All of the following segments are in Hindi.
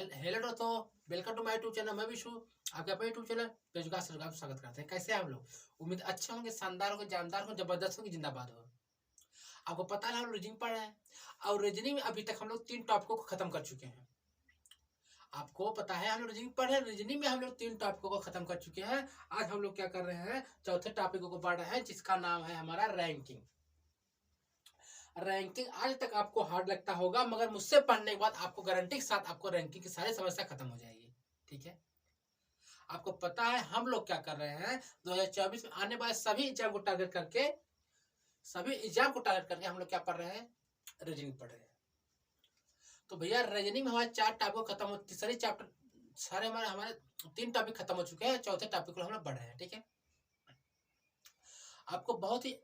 हेलो दोस्तों, welcome to my YouTube channel. मैं विशु, आपके अपने यूट्यूब चैनल बेजुगाड़ सरकार में स्वागत करते हैं। कैसे हैं आप लोग? उम्मीद अच्छे होंगे, शानदार होंगे, जानदार होंगे, जबरदस्त होंगे, जिंदाबाद हो। आपको पता है हम लोग रीजनिंग पढ़ रहे हैं और रीजनिंग में अभी तक हम लोग 3 टॉपिकों को खत्म कर चुके हैं। आपको पता है हम लोग रीजनिंग पढ़ रहे हैं, रीजनिंग में हम लोग 3 टॉपिकों को खत्म कर चुके हैं। आज हम लोग क्या कर रहे हैं, चौथे टॉपिक को पढ़ रहे हैं, जिसका नाम है हमारा रैंकिंग। रैंकिंग आज तक आपको हार्ड लगता होगा, मगर मुझसे पढ़ने के बाद आपको गारंटी के साथ आपको रैंकिंग की सारी समस्या खत्म हो जाएगी। ठीक है, आपको पता है हम लोग क्या कर रहे हैं, 2024 में आने वाले सभी एग्जाम को टारगेट करके हम लोग क्या पढ़ रहे हैं, रीजनिंग पढ़ रहे हैं। तो भैया रीजनिंग में हमारे 4 टॉपिक खत्म हो, तीसरे चैप्टर सारे हमारे 3 टॉपिक खत्म हो चुके हैं, चौथे टॉपिक को हम लोग पढ़ रहे हैं। ठीक है, आपको बहुत ही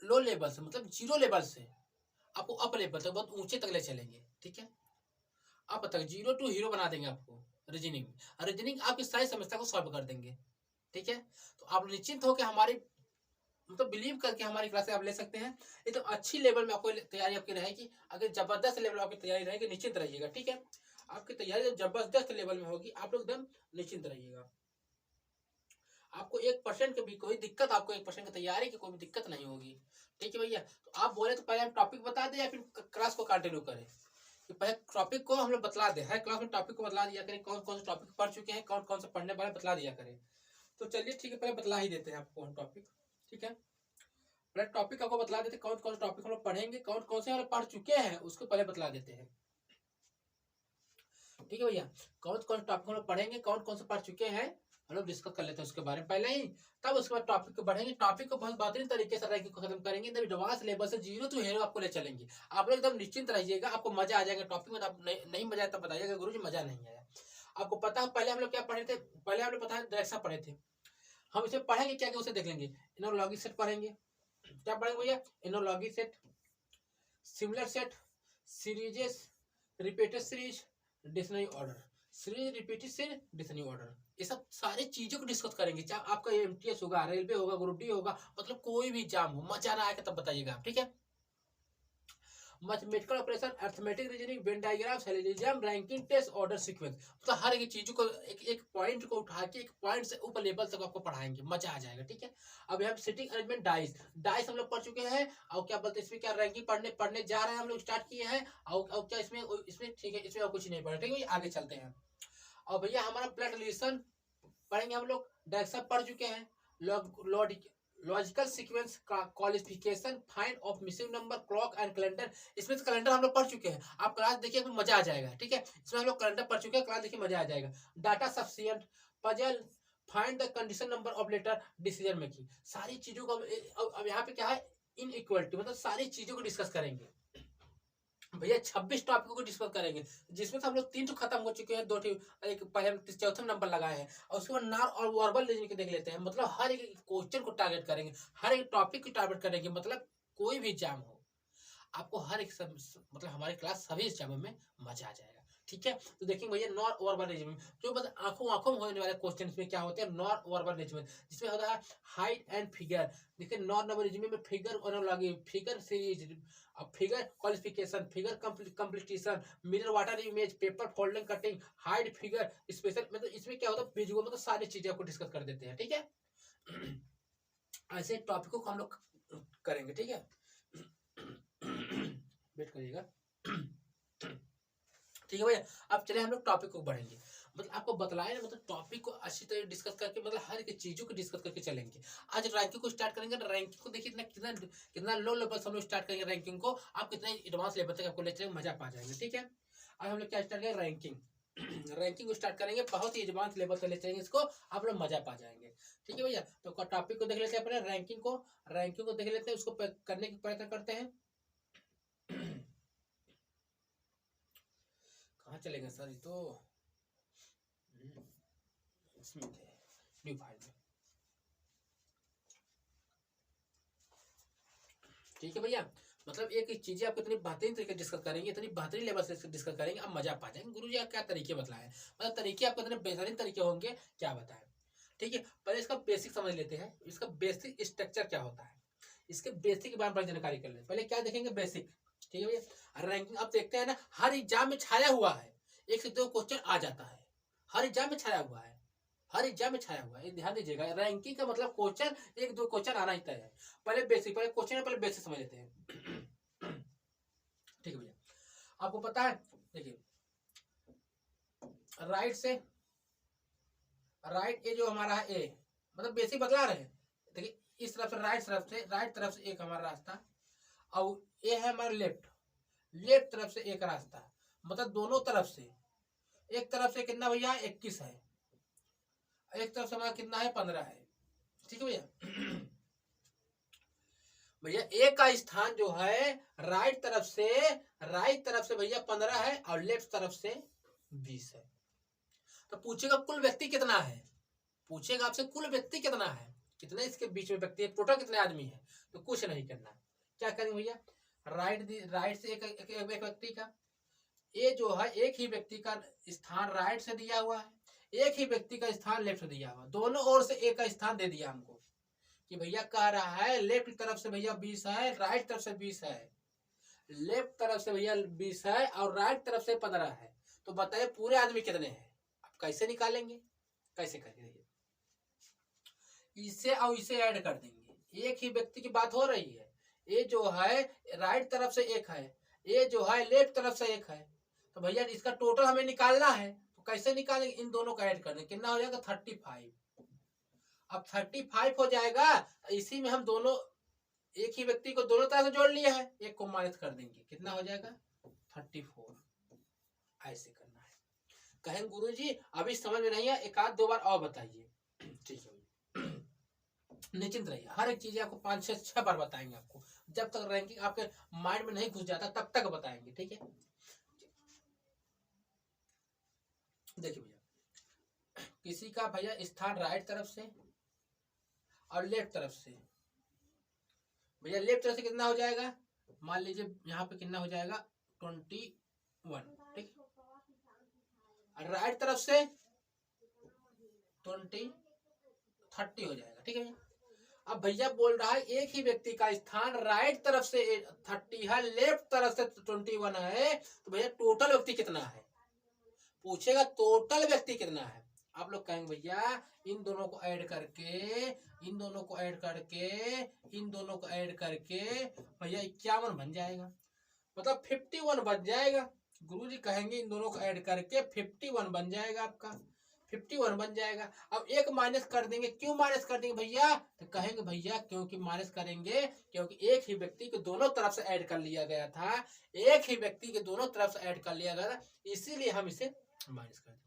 लो लेवल से, मतलब 0 लेवल से आपको अप लेवल तक, बहुत ऊंचे तक ले चलेंगे। ठीक है, अब तक 0 टू हीरो बना देंगे आपको रीजनिंग में। रीजनिंग आपकी सारी समस्या को सॉल्व कर देंगे। ठीक है, तो आप निश्चिंत होकर हमारी मतलब बिलीव करके हमारी क्लास आप ले सकते हैं। एकदम अच्छी लेवल में आपको तैयारी आपकी रहेगी। अगर जबरदस्त लेवल में आपकी तैयारी रहेगी, निश्चिंत रहिएगा। ठीक है, आपकी तैयारी जब जबरदस्त लेवल में होगी, आप लोग एकदम निश्चिंत रहिएगा। आपको 1% की भी कोई दिक्कत, आपको 1% की तैयारी की कोई भी दिक्कत नहीं होगी। ठीक है भैया, तो आप बोले तो पहले हम टॉपिक बता दें या फिर क्लास को कंटिन्यू करें? कि पहले टॉपिक को हम लोग बतला दें, हर क्लास में टॉपिक को बतला दिया करें, कौन कौन से टॉपिक पढ़ चुके हैं, कौन कौन से पढ़ने वाले बतला दिया करें। तो चलिए ठीक है, पहले बतला ही देते हैं आपको हम टॉपिक। ठीक है, पहले टॉपिक आपको बतला देते हैं, कौन कौन से टॉपिक हम लोग पढ़ेंगे, कौन कौन से हम लोग पढ़ चुके हैं, उसको पहले बतला देते हैं। ठीक है भैया, कौन कौन से टॉपिक हम लोग पढ़ेंगे, कौन कौन से पढ़ चुके हैं, हम लोग डिस्कस कर लेते हैं उसके बारे में पहले ही। तब उसके बाद टॉपिक को बढ़ेंगे, टॉपिक को बहुत बेहतरीन तरीके से रैंकिंग को खत्म करेंगे, तब एडवांस लेवल से 0 टू हीरो आपको ले चलेंगे। आप लोग एकदम निश्चिंत रहिएगा, आपको मजा आ जाएगा टॉपिक में। आप नहीं मजा आया तब बताइएगा गुरुजी मजा नहीं आया। आपको पता है पहले हम लोग क्या पढ़े थे? पहले हम लोग पता है डायरेक्शन पढ़े थे। हम इसमें पढ़ेंगे क्या क्या उसे देख लेंगे। इनोलॉगी सेट पढ़ेंगे। क्या पढ़ेंगे भैया? इनोलॉगी set, similar set, series, repeated series, dictionary order. Series, repeated series, dictionary order, ये सब सारी चीजों को डिस्कस करेंगे। चाहे आपका एमटीएस होगा, रेलवे होगा, ग्रुप डी होगा, मतलब कोई भी एग्जाम हो, मजा ना आएगा तब बताइएगा आप। ठीक है, mathematical operation, arithmetic reasoning, Venn diagram, syllogism, ranking test, order sequence, मतलब हर एक चीज को एक पॉइंट को उठा के एक पॉइंट से ऊपर लेवल तक आपको पढ़ाएंगे, मजा आ जाएगा। ठीक है, अब यहाँ सिटिंग अरेंजमेंट, डाइस डाइस हम लोग पढ़ चुके हैं। और क्या बोलते हैं इसमें, क्या रैंकिंग पढ़ने पढ़ने जा रहे हैं, हम लोग स्टार्ट किए हैं। और क्या इसमें इसमें ठीक है, इसमें और कुछ नहीं पढ़ा। ठीक है, आगे चलते हैं। और भैया हमारा ब्लड रिलेशन पढ़ेंगे हम लोग, डायरेक्शन पढ़ चुके हैं। Logical sequence, qualification, find of missing number, clock and calendar, इसमें तो कैलेंडर हम लोग पढ़ चुके हैं। आप क्लास देखिए, मजा आ जाएगा। ठीक है, इसमें हम लोग कैलेंडर पढ़ चुके हैं, क्लास देखिए मजा आ जाएगा। Data sufficient, puzzle, find the condition number of letter, decision making, सारी चीजों को अब यहाँ पे क्या है, इनइक्वालिटी, मतलब सारी चीजों को डिस्कस करेंगे भैया। 26 टॉपिकों को डिस्कस करेंगे, जिसमें से हम लोग 3 तो खत्म हो चुके हैं, 2 एक पहले चौथे नंबर लगाए हैं। और उसके बाद नार और वर्बल रीजनिंग को देख लेते हैं। मतलब हर एक क्वेश्चन को टारगेट करेंगे, हर एक टॉपिक को टारगेट करेंगे। मतलब कोई भी एग्जाम हो, आपको हर एक मतलब हमारी क्लास सभी एग्जामों में मजा आ जाएगा। ठीक है, तो देखिए भैया, नॉन वर्बल रीजनिंग जो बस आंखों आंखों में होने वाले क्वेश्चन में क्या होते हैं, नॉन वर्बल रीजनिंग, जिसमें होता है हाइट एंड फिगर। देखिए नॉन वर्बल रीजनिंग में फिगर और figure series, figure qualification, figure completion, mirror water image, paper folding cutting, hide figure special, मतलब इसमें क्या होता है विजुअल, मतलब सारी चीजें आपको डिस्कस कर देते हैं। ठीक है, ऐसे टॉपिकों को हम लोग करेंगे। ठीक है, वेट करिएगा। ठीक है भैया, अब चले हम लोग टॉपिक को बढ़ेंगे। मतलब आपको बतलाए ना, मतलब टॉपिक को अच्छी तरह डिस्कस करके, मतलब हर एक चीजों को डिस्कस करके चलेंगे। आज रैंकिंग को स्टार्ट करेंगे, रैंकिंग को देखिए कितना कितना लो लेवल से हम लोग स्टार्ट करेंगे रैंकिंग को, आप कितना एडवांस लेवल तक आपको ले चलेंगे, मजा पा जाएंगे। ठीक है, आज हम लोग क्या स्टार्ट करेंगे, रैंकिंग। रैंकिंग को स्टार्ट करेंगे, बहुत ही एडवांस लेवल से ले चलेंगे इसको, आप लोग मजा पा जाएंगे। ठीक है भैया, तो टॉपिक को देख लेते हैं अपने, रैंकिंग को देख लेते हैं, उसको करने की प्रयत्न करते हैं। कहाँ चलेगा सर, ये तो इसमें थे, न्यू फाइल में। ठीक है भैया, मतलब एक चीजें आपको इतनी बेहतरीन तरीके डिस्कस करेंगे, इतनी बेहतरीन लेवल से डिस्कस करेंगे, आप मजा पा जाएंगे। गुरु जी आप क्या तरीके बताएं, मतलब तरीके आपको इतने बेहतरीन तरीके होंगे, क्या बताएं। ठीक है, पहले इसका बेसिक समझ लेते हैं, इसका बेसिक स्ट्रक्चर क्या होता है, इसके बेसिक के बारे में जानकारी कर लेते हैं। पहले क्या देखेंगे, बेसिक। ठीक है भैया, रैंकिंग आप देखते हैं ना, हर एग्जाम में छाया हुआ है, 1 से 2 क्वेश्चन आ जाता है, हर एग्जाम में छाया हुआ है, हर एग्जाम में छाया हुआ है, ध्यान दीजिएगा। रैंकिंग का मतलब क्वेश्चन 1-2 क्वेश्चन आना ही तय है। पहले बेसिक, पहले क्वेश्चन पहले बेसिक समझ लेते हैं। ठीक है भैया, आपको पता है, देखिए राइट से, राइट ए जो हमारा है ए, मतलब बेसिक बतला रहे हैं। देखिए इस तरफ से राइट तरफ से एक हमारा रास्ता, और ये है हमारा लेफ्ट तरफ से एक रास्ता, मतलब दोनों तरफ से, एक तरफ से कितना भैया 21 है, एक तरफ से हमारा कितना है 15 है। ठीक है भैया। भैया ए का स्थान जो है राइट तरफ से भैया 15 है और लेफ्ट तरफ से 20 है। तो पूछेगा कुल व्यक्ति कितना है, पूछेगा आपसे कुल व्यक्ति कितना है, कितने इसके बीच में व्यक्ति है, टोटल कितने आदमी है। तो कुछ नहीं करना, क्या करेंगे भैया, राइट से एक व्यक्ति का, ये जो है एक ही व्यक्ति का स्थान राइट से दिया हुआ है, एक ही व्यक्ति का स्थान लेफ्ट से दिया हुआ, दोनों ओर से एक का स्थान दे दिया हमको कि भैया कह रहा है लेफ्ट तरफ से भैया 20 है, राइट तरफ से 20 है, लेफ्ट तरफ से भैया 20 है और राइट तरफ से 15 है। तो बताइए पूरे आदमी कितने हैं, आप कैसे निकालेंगे, कैसे करेंगे, इसे और इसे ऐड कर देंगे, एक ही व्यक्ति की बात हो रही है, ये जो है राइट तरफ से एक है, ये जो है लेफ्ट तरफ से एक है, तो भैया इसका टोटल हमें निकालना है। तो कैसे निकालेंगे, इन दोनों का ऐड कर देंगे, कितना हो जाएगा 35। अब 35 हो जाएगा, इसी में हम दोनों, एक ही व्यक्ति को दोनों तरह से जोड़ लिया है, एक को माइनस कर देंगे, कितना हो जाएगा 34। ऐसे करना है। कहेंगे गुरुजी अभी समझ में नहीं है, एक आध दो बार और बताइए। ठीक है, निश्चिंत रहिए, हर एक चीज आपको 5 से 6 बार बताएंगे आपको, जब तक रैंकिंग आपके माइंड में नहीं घुस जाता तब तक बताएंगे। ठीक है, देखिए भैया, किसी का भैया स्थान राइट तरफ से और लेफ्ट तरफ से, भैया लेफ्ट तरफ से कितना हो जाएगा, मान लीजिए यहाँ पे कितना हो जाएगा 21, ठीक, और राइट तरफ से 30 हो जाएगा। ठीक है भैया, अब भैया बोल रहा है एक ही व्यक्ति का स्थान राइट तरफ से 30 है, लेफ्ट तरफ से 21 है, तो भैया टोटल व्यक्ति कितना है, पूछेगा टोटल व्यक्ति कितना है। आप लोग कहेंगे भैया इन दोनों को ऐड करके, इन दोनों को ऐड करके, इन दोनों को ऐड करके भैया 51 बन जाएगा, मतलब 51 बन जाएगा। गुरुजी कहेंगे इन दोनों को ऐड करके 51 बन जाएगा, आपका 51 बन जाएगा। अब एक माइनस कर देंगे, क्यों माइनस कर देंगे भैया, तो कहेंगे भैया क्योंकि माइनस करेंगे क्योंकि एक ही व्यक्ति को दोनों तरफ से ऐड कर लिया गया था, एक ही व्यक्ति के दोनों तरफ से ऐड कर लिया गया था, इसीलिए हम इसे माइनस कर देंगे।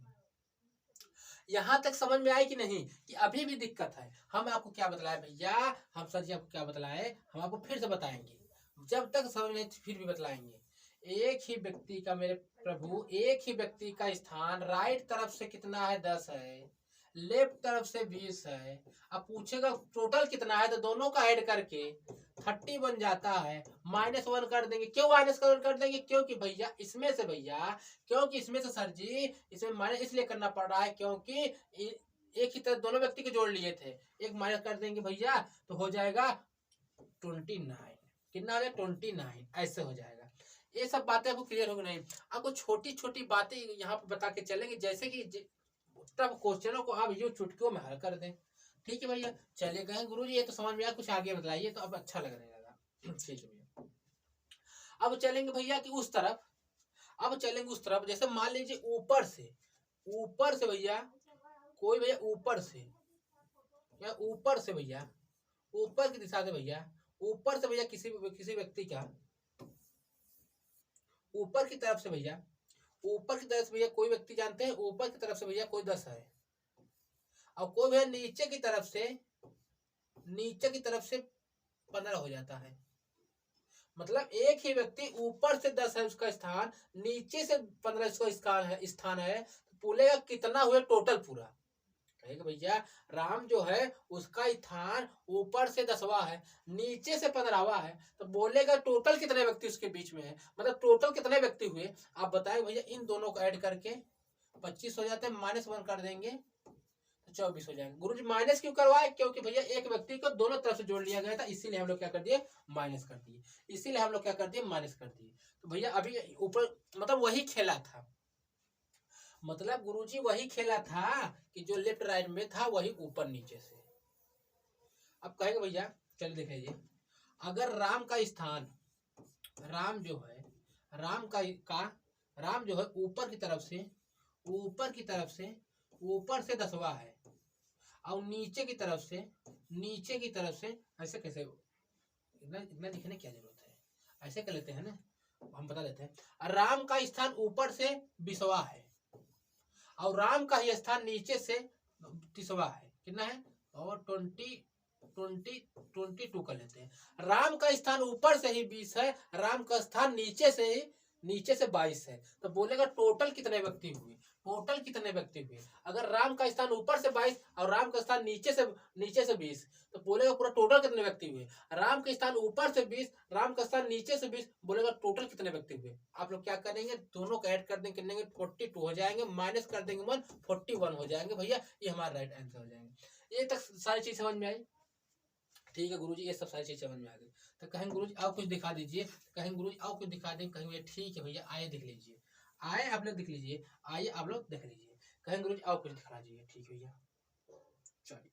यहां तक समझ में आई कि नहीं, कि अभी भी दिक्कत है। हम आपको क्या बतलाए भैया, हम सर जी आपको क्या बतलाए, हम आपको फिर से बताएंगे, जब तक समझ नहीं फिर भी बतलाएंगे। एक ही व्यक्ति का, मेरे प्रभु, एक ही व्यक्ति का स्थान राइट तरफ से कितना है 10 है, लेफ्ट तरफ से 20 है। अब पूछेगा टोटल कितना है, तो दोनों का ऐड करके 30 बन जाता है, -1 कर देंगे। क्यों -1 कर देंगे, क्योंकि भैया इसमें से, भैया क्योंकि इसमें से सर जी इसमें माइनस इसलिए करना पड़ रहा है क्योंकि एक ही तरह दोनों व्यक्ति को जोड़ लिए थे, एक माइनस कर देंगे भैया तो हो जाएगा 29, कितना हो जाएगा 29, ऐसे हो जाएगा। ये सब बातें आपको क्लियर होगी नहीं, आपको छोटी छोटी बातें यहाँ पे बता के चलेंगे, जैसे कि तब क्वेश्चनों को आप यूं चुटकियों में हल कर दें। ठीक है भैया, चलिए गए गुरुजी ये तो समझ में आया, कुछ आगे बताइए तो अब अच्छा लगने लगा। ठीक है भैया, अब चलेंगे भैया कि उस तरफ, अब चलेंगे उस तरफ, जैसे मान लीजिए ऊपर से भैया कोई भैया ऊपर से, या ऊपर से भैया, ऊपर की दिशा से भैया, ऊपर से भैया किसी व्यक्ति का ऊपर की तरफ से भैया, ऊपर की तरफ से भैया कोई व्यक्ति जानते हैं, ऊपर की तरफ से भैया कोई 10 है, और कोई भैया नीचे की तरफ से 15 हो जाता है। मतलब एक ही व्यक्ति ऊपर से 10 है उसका स्थान, नीचे से 15 इसका स्थान है, तो बोलेगा कितना हुआ टोटल पूरा, कहेगा भैया राम जो है उसका स्थान ऊपर से 10वां है, नीचे से 15वां है, तो बोलेगा टोटल कितने व्यक्ति उसके बीच में है, मतलब टोटल कितने व्यक्ति हुए। आप बताएं भैया, इन दोनों को ऐड करके 25 हो जाते हैं, -1 कर देंगे तो 24 हो जाएगा। गुरुजी माइनस क्यों करवाए, क्योंकि भैया एक व्यक्ति को दोनों तरफ से जोड़ लिया गया था, इसीलिए हम लोग क्या कर दिए माइनस कर दिए, इसीलिए हम लोग क्या कर दिए माइनस कर दिए। तो भैया अभी ऊपर मतलब वही खेला था, मतलब गुरुजी वही खेला था कि जो लेफ्ट राइट में था वही ऊपर नीचे से। अब कहेंगे भैया चलिए देख लीजिए, अगर राम का स्थान, राम जो है, राम जो है ऊपर की तरफ से, ऊपर से 10वां है, और नीचे की तरफ से ऐसे कैसे, इतना लिखने की क्या जरूरत है, ऐसे कर लेते हैं ना, हम बता देते हैं। राम का स्थान ऊपर से 20वां है और राम का ही स्थान नीचे से 30वां है। कितना है? और 22 कर लेते हैं। राम का स्थान ऊपर से ही 20 है, राम का स्थान नीचे से 22 है, तो बोलेगा टोटल कितने व्यक्ति हुए। अगर राम का स्थान ऊपर से 22 और राम का स्थान नीचे से 20, तो बोलेगा पूरा टोटल कितने व्यक्ति हुए। राम का स्थान ऊपर से 20, राम का स्थान नीचे से 20, बोलेगा टोटल कितने व्यक्ति हुए। आप लोग क्या करेंगे, दोनों को ऐड कर देंगे, कितने 42 हो जाएंगे, माइनस कर देंगे 1, 41 हो जाएंगे भैया, ये हमारा राइट आंसर हो जाएंगे। ये तक सारी चीज समझ में आई? ठीक है गुरुजी, ये सब सारी चीज समझ में आ गई। तो कहेंगे गुरुजी और कुछ दिखा दीजिए, कहेंगे गुरुजी और कुछ दिखा दें, कहेंगे ठीक है भैया, आए देख लीजिए, आए आप लोग देख लीजिए, आइए आप लोग देख लीजिए, कहेंगे गुरुजी और कुछ दिखा दीजिए। ठीक है भैया, चलिए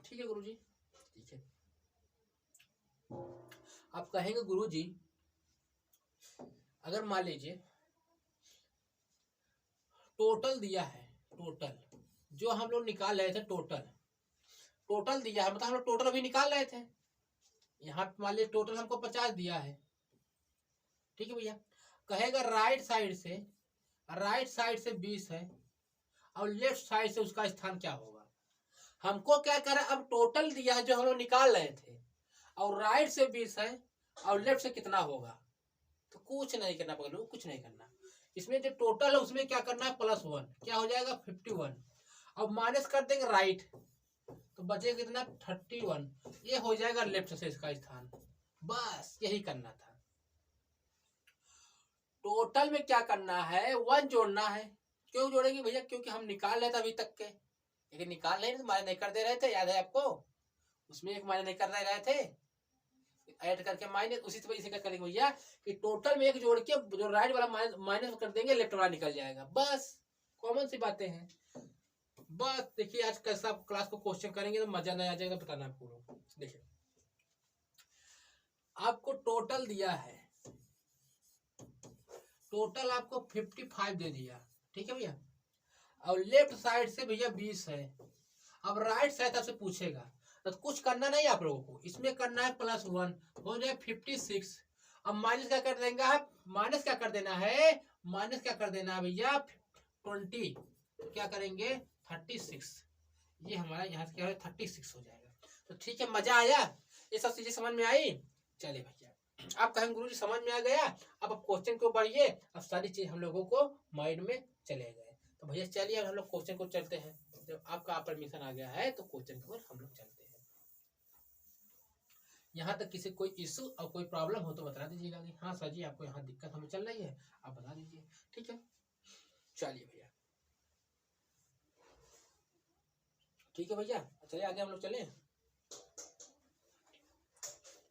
ठीक है गुरुजी, ठीक है। आप कहेंगे गुरुजी अगर मान लीजिए टोटल दिया है, टोटल जो हम लोग निकाल रहे थे, टोटल दिया है, मतलब हम लोग टोटल अभी निकाल रहे थे, यहाँ मान लीजिए टोटल हमको 50 दिया है। ठीक है भैया, कहेगा राइट साइड से 20 है और लेफ्ट साइड से उसका स्थान क्या होगा। हमको क्या करा, अब टोटल दिया है जो हम लोग निकाल रहे थे, और राइट से 20 है और लेफ्ट से कितना होगा, तो कुछ नहीं करना पड़ेगा, कुछ नहीं करना। इसमें जो टोटल है उसमें क्या करना है, +1, क्या हो जाएगा 51, अब माइनस कर देंगे राइट, तो बचेगा कितना 31, ये हो जाएगा लेफ्ट से इसका स्थान। बस यही करना था। टोटल में क्या करना है, 1 जोड़ना है। क्यों जोड़ेंगे भैया, क्योंकि हम निकाल रहे थे अभी तक के, लेकिन निकाल नहीं, माइनस नहीं कर दे रहे थे, याद है आपको, उसमें एक माइनस नहीं कर रहे थे, ऐड करके माइनस, उसी तरह इसे करेंगे भैया कि टोटल में एक जोड़ के जो राइट वाला माइनस कर देंगे, लेफ्ट वाला निकल जाएगा। बस कॉमन सी बातें हैं। बस देखिए आज कैसा क्लास को क्वेश्चन करेंगे तो मजा नहीं आ जाएगा, बताना आपको। देखिए आपको टोटल दिया है, टोटल आपको 55 दे दिया, ठीक है भैया, और लेफ्ट साइड से भैया 20 है। अब राइट साइड आपसे पूछेगा तो कुछ करना नहीं आप लोगों को, इसमें करना है +1 हो जाए 56। अब माइनस क्या कर देंगे आप, माइनस क्या कर देना है भैया 20, तो क्या करेंगे 36, ये हमारा यहाँ से क्या है 36 हो जाएगा। तो ठीक है, मजा आया, ये सब चीजें समझ में आई। चलिए भैया, आप कहेंगे गुरुजी समझ में आ गया, अब क्वेश्चन को बढ़िए, अब सारी चीज हम लोगों को माइंड में चले गए। तो भैया चलिए अब हम लोग क्वेश्चन को चलते हैं, जब आपका परमिशन आ गया है तो क्वेश्चन की ओर हम लोग चलते हैं। यहाँ तक किसी कोई इशू और कोई प्रॉब्लम हो तो बता दीजिएगा कि हाँ सर जी आपको यहाँ दिक्कत हमें चल रही है, आप बता दीजिए। ठीक है, चलिए भैया, ठीक है भैया, चलिए आगे हम लोग चले,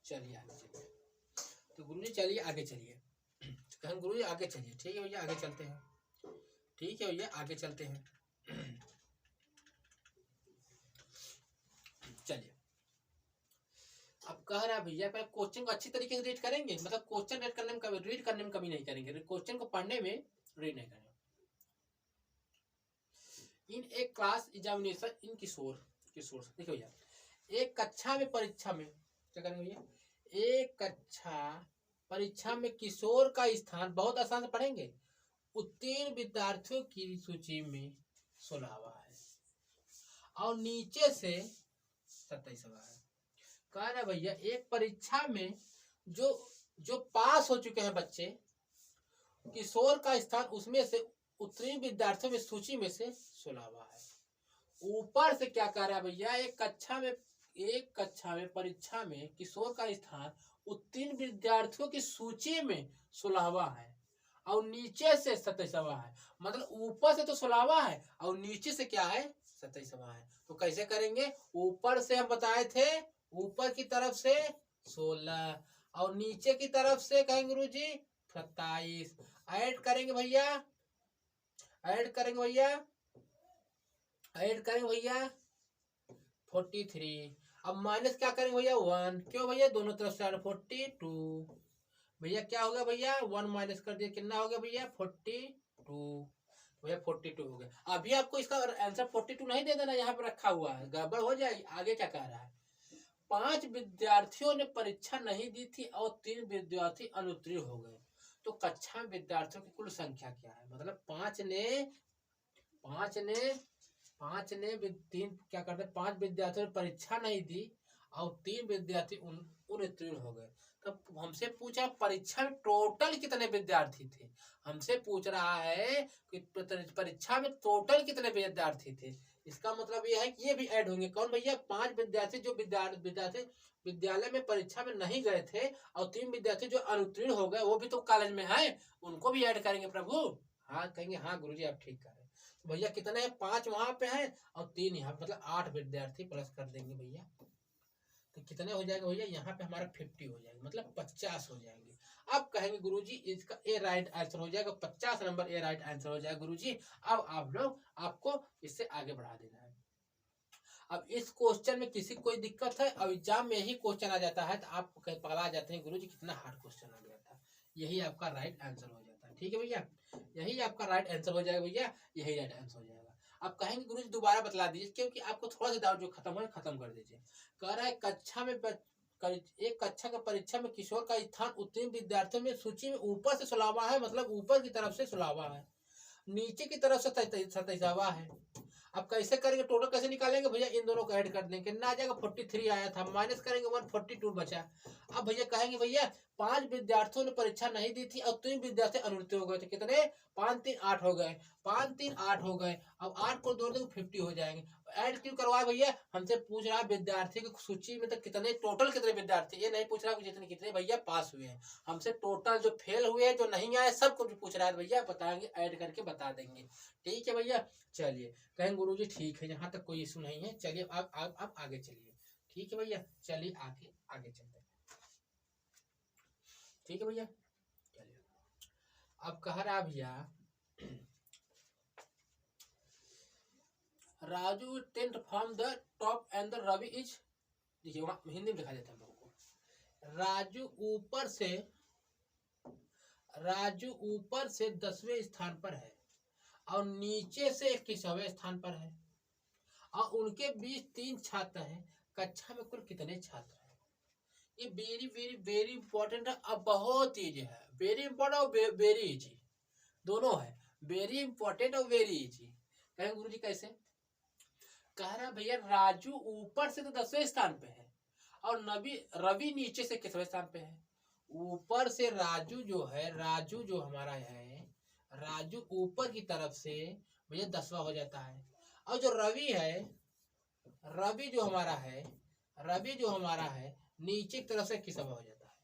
चलिए आगे चलिए। तो गुरुजी चलिए आगे चलिए, कहें गुरुजी आगे चलिए। ठीक है भैया, आगे चलते हैं, ठीक है भैया, आगे चलते हैं। चलिए, अब कह रहा है भैया पहले क्वेश्चन को अच्छी तरीके से रीड करेंगे, मतलब क्वेश्चन रीड करने में कभी नहीं करेंगे, क्वेश्चन को पढ़ने में रीड नहीं करेंगे। इन एक क्लास एग्जामिनेशन इन किशोर देखिए भैया, एक कक्षा में परीक्षा में क्या करेंगे भैया, एक कक्षा परीक्षा में किशोर का स्थान, बहुत आसान से पढ़ेंगे, उत्तीर्ण विद्यार्थियों की सूची में 16वां है और नीचे से 27वां है। कह रहा भैया एक परीक्षा में जो पास हो चुके हैं बच्चे, किशोर का स्थान उसमें से उत्तीर्ण विद्यार्थियों में सूची में से 16वां है। ऊपर से क्या कह रहा है भैया, एक कक्षा में परीक्षा में किशोर का स्थान उत्तीर्ण विद्यार्थियों की सूची में 16वां है और नीचे से 27वां है। मतलब ऊपर से तो 16वां है और नीचे से क्या है 27वां है। तो कैसे करेंगे, ऊपर से हम बताए थे, ऊपर की तरफ से 16 और नीचे की तरफ से कहेंगे गुरु जी 27 ऐड करेंगे भैया, ऐड करेंगे भैया, ऐड करेंगे भैया 43। अब माइनस क्या करेंगे भैया 1, क्यों भैया दोनों तरफ से 42। भैया क्या हो गया भैया 1 माइनस कर दिया, कितना हो गया भैया 42। भैया 42 हो गया। अभी आपको इसका आंसर 42 नहीं दे देना, यहाँ पे रखा हुआ है, गड़बड़ हो जाएगी। आगे क्या कह रहा है, 5 विद्यार्थियों ने परीक्षा नहीं दी थी और 3 विद्यार्थी अनुत्तीर्ण हो गए, तो कक्षा में विद्यार्थियों की कुल संख्या क्या है। मतलब 5 ने 3 क्या करते, 5 विद्यार्थियों ने परीक्षा नहीं दी और 3 विद्यार्थी उत्तीर्ण हो गए। तब हमसे पूछा परीक्षा में टोटल कितने विद्यार्थी थे, हमसे पूछ रहा है कि परीक्षा में टोटल कितने विद्यार्थी थे। इसका मतलब यह है कि ये भी ऐड होंगे। कौन भैया, 5 विद्यार्थी जो विद्यार्थी विद्यालय में परीक्षा में नहीं गए थे और 3 विद्यार्थी जो अनुत्तीर्ण हो गए, वो भी तो कॉलेज में है, उनको भी ऐड करेंगे प्रभु। हाँ कहेंगे, हाँ गुरुजी आप ठीक कर रहे हैं। भैया कितने हैं, 5 वहां पे हैं और 3 यहाँ पे, मतलब 8 विद्यार्थी प्लस कर देंगे भैया, तो कितने हो जाएगा भैया, यहाँ पे हमारा 50 हो जाएगा, मतलब 50 हो जाएंगे। अब कहेंगे गुरुजी इसका ए राइट आंसर हो जाएगा, 50 नंबर ए राइट आंसर हो जाएगा गुरुजी। अब आप लोग आपको इससे आगे बढ़ा देना है। अब इस क्वेश्चन में किसी कोई दिक्कत है, अब एग्जाम में यही क्वेश्चन आ जाता है तो आप पगला जाते हैं, गुरुजी कितना हार्ड क्वेश्चन आ गया था। यही आपका राइट आंसर हो जाता है, ठीक है भैया, यही आपका राइट आंसर हो जाएगा भैया, यही राइट आंसर हो जाएगा। आप कहेंगे गुरुजी दोबारा बतला दीजिए, क्योंकि आपको थोड़ा सा डाउट जो खत्म हो खत्म कर दीजिए। कह रहा है कक्षा में एक कक्षा का परीक्षा में किशोर का स्थान उत्तीर्ण विद्यार्थियों में सूची में ऊपर से 16वां है, मतलब ऊपर की तरफ से 16वां है, नीचे की तरफ से 27वां है। अब कैसे करेंगे, टोटल कैसे निकालेंगे भैया, इन दोनों को ऐड कर देंगे, कितना आ जाएगा 43 आया था, माइनस करेंगे 142 बचा। अब भैया कहेंगे भैया 5 विद्यार्थियों ने परीक्षा नहीं दी थी और 3 विद्यार्थी अनुत्तीर्ण हो गए थे, कितने 5 3 8 हो गए, 5 3 8 हो गए। अब 8 को जोड़ देंगे 50 हो जाएंगे। ऐड क्यों करवाए भैया, हमसे पूछ रहा है विद्यार्थी की सूची में तो कितने टोटल कितने विद्यार्थी, ये नहीं पूछ रहा जितने कितने भैया पास हुए हैं, हमसे टोटल जो फेल हुए जो नहीं आए सब कुछ पूछ रहा है भैया, बताएंगे ऐड करके बता देंगे, ठीक है भैया। चलिए कहेंगे गुरुजी ठीक है, यहाँ तक कोई इशू नहीं है, चलिए आप आगे चलिए, ठीक है भैया, चलिए आगे आगे चलते हैं, ठीक है भैया। चलिए अब कह रहा भैया Raju 10th from the top and the Ravi is, देखिए वहां हिंदी में दिखा देता है लोगों को, राजू ऊपर से 10वें स्थान पर है और नीचे से 21वें स्थान पर है और उनके बीच 3 छात्र हैं, कक्षा में कुल कितने छात्र हैं। ये वेरी वेरी वेरी इंपॉर्टेंट है, अब बहुत इजी है, वेरी इंपॉर्टेंट और वेरी इजी दोनों है, वेरी इंपॉर्टेंट और वेरी इजी। कहेंगे गुरुजी कैसे, कह रहा भैया राजू ऊपर से तो 10वें स्थान पे है और रवि नीचे से कितवें स्थान पे है। ऊपर से राजू जो है, राजू जो हमारा है, राजू ऊपर की तरफ से भैया 10वां हो जाता है, और जो रवि है, रवि जो हमारा है नीचे की तरफ से 21वां हो जाता है।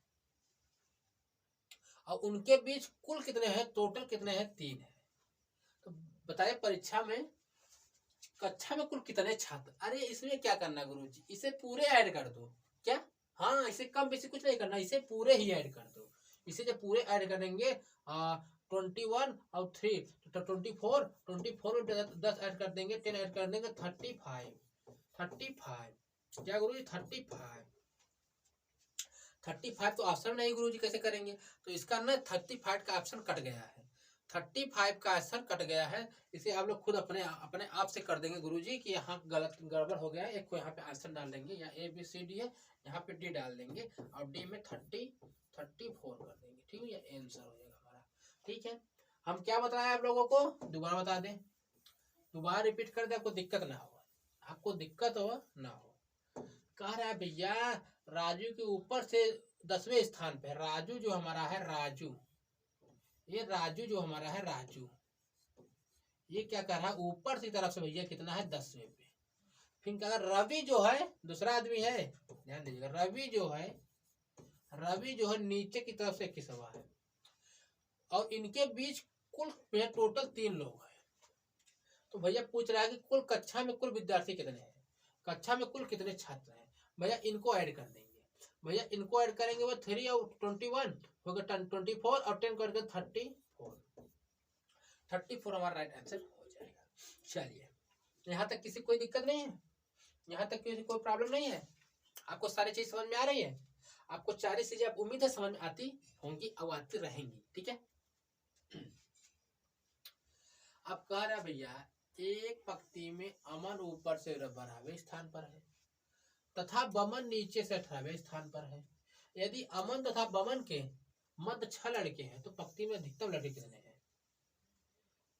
और उनके बीच कुल कितने हैं, टोटल कितने हैं, 3 है। तो बताइए परीक्षा में कक्षा में कुल कितने छात्र, अरे इसमें क्या करना गुरुजी, इसे पूरे ऐड कर दो, क्या, हाँ इसे कम बेसी कुछ नहीं करना, इसे पूरे ही ऐड कर दो। इसे जब पूरे ऐड करेंगे 21 और 3 तो 24 में 10 ऐड कर देंगे, 10 ऐड कर देंगे 35 क्या गुरुजी 35 तो ऑप्शन नहीं गुरुजी कैसे करेंगे, तो इसका ना 35 का ऑप्शन कट गया है, 35 का आंसर कट गया है। इसे आप लोग खुद अपने आप से कर देंगे गुरुजी कि यहाँ गलत गड़बड़ हो गया है, एक को यहाँ पे आंसर डाल देंगे, यहाँ ABCD है, यहाँ पे D डाल देंगे और D में 34 कर देंगे, ठीक है, ये आंसर हो जाएगा हमारा, ठीक है। हम क्या बताएं आप लोगों को, दोबारा बता दें, दोबारा रिपीट कर दे, आपको दिक्कत ना हो, कह रहा है भैया राजू के ऊपर से 10वें स्थान पे, राजू जो हमारा है, ये राजू जो हमारा है, ये क्या कर रहा है ऊपर की तरफ से भैया कितना है 10वें पे। फिर क्या रवि जो है दूसरा आदमी है, ध्यान दीजिएगा, रवि जो है नीचे की तरफ से 21वां है और इनके बीच कुल टोटल 3 लोग हैं। तो भैया पूछ रहा है कि कुल कक्षा में कुल विद्यार्थी कितने हैं, कक्षा में कुल कितने छात्र हैं, भैया इनको ऐड कर देंगे। भैया इनको ऐड करेंगे वो 3 और 21 हो गया 24 और 10 करके 34 हमारा राइट आंसर हो जाएगा। चलिए यहाँ तक किसी कोई दिक्कत नहीं है, यहाँ तक किसी कोई प्रॉब्लम नहीं है, आपको सारी चीज समझ में आ रही है, आपको सारी चीजें आप उम्मीद है समझ में आती होंगी और आती रहेंगी, ठीक है। अब कह रहा भैया एक पंक्ति में अमन ऊपर से 12वें स्थान पर है तथा बमन नीचे से 18वें स्थान पर है। यदि अमन तथा बमन के मध्य 6 लड़के हैं तो पंक्ति में अधिकतम लड़के कितने हैं?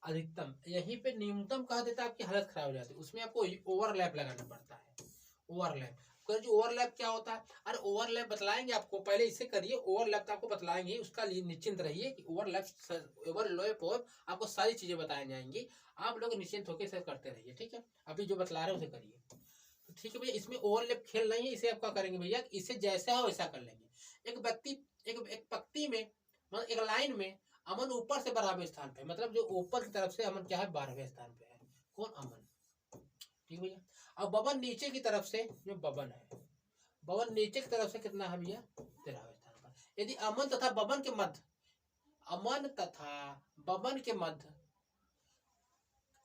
अधिकतम, यहीं पे न्यूनतम कह देता आपकी हालत खराब हो जाती है, उसमें आपको ओवरलैप लगाना पड़ता है। ओवरलैप जो ओवरलैप क्या होता है, अरे ओवरलैप बतलाएंगे आपको, पहले इसे करिए, ओवरलैप तो आपको बतलाएंगे, उसका लिए निश्चिंत रहिए कि ओवरलैप और आपको सारी चीजें बताई जाएंगी, आप लोग निश्चिंत होकर इसे करते रहिए, ठीक है। अभी जो बतला रहे हैं उसे करिए, तो ठीक है भैया। इसमें ओवरलैप खेल नहीं है, इसे आप क्या करेंगे भैया, इसे जैसा है वैसा कर लेंगे। एक व्यक्ति एक पंक्ति में मतलब एक लाइन में अमन ऊपर से 12वें स्थान पे, मतलब जो ऊपर की तरफ से अमन क्या है 12वें स्थान पे है, कौन? अमन, ठीक भैया। अब बबन नीचे की तरफ से जो बबन है, बबन नीचे की तरफ से कितना है भैया 13वें स्थान पर। यदि अमन तथा बबन के मध्य, अमन तथा बबन के मध्य,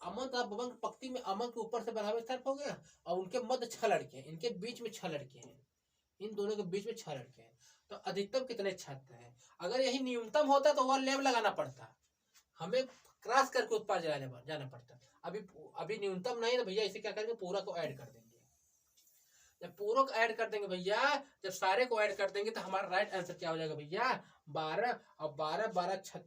अमन तथा बबन की पंक्ति में अमन के ऊपर से 12वें स्थान पर हो गया और उनके मध्य 6 लड़के हैं, इनके बीच में 6 लड़के हैं, इन दोनों के बीच में 6 लड़के हैं, तो अधिकतम कितने छात्र हैं? अगर यही न्यूनतम होता तो वह लैब लगाना पड़ता, हमें क्रॉस करके उत्पाद जाना पड़ता। अभी न्यूनतम नहीं है तो भैया इसे क्या करेंगे, पूरा को ऐड कर देंगे। जब पूरा को ऐड कर देंगे भैया, जब सारे को ऐड कर देंगे तो हमारा राइट आंसर क्या हो जाएगा भैया 12 और 12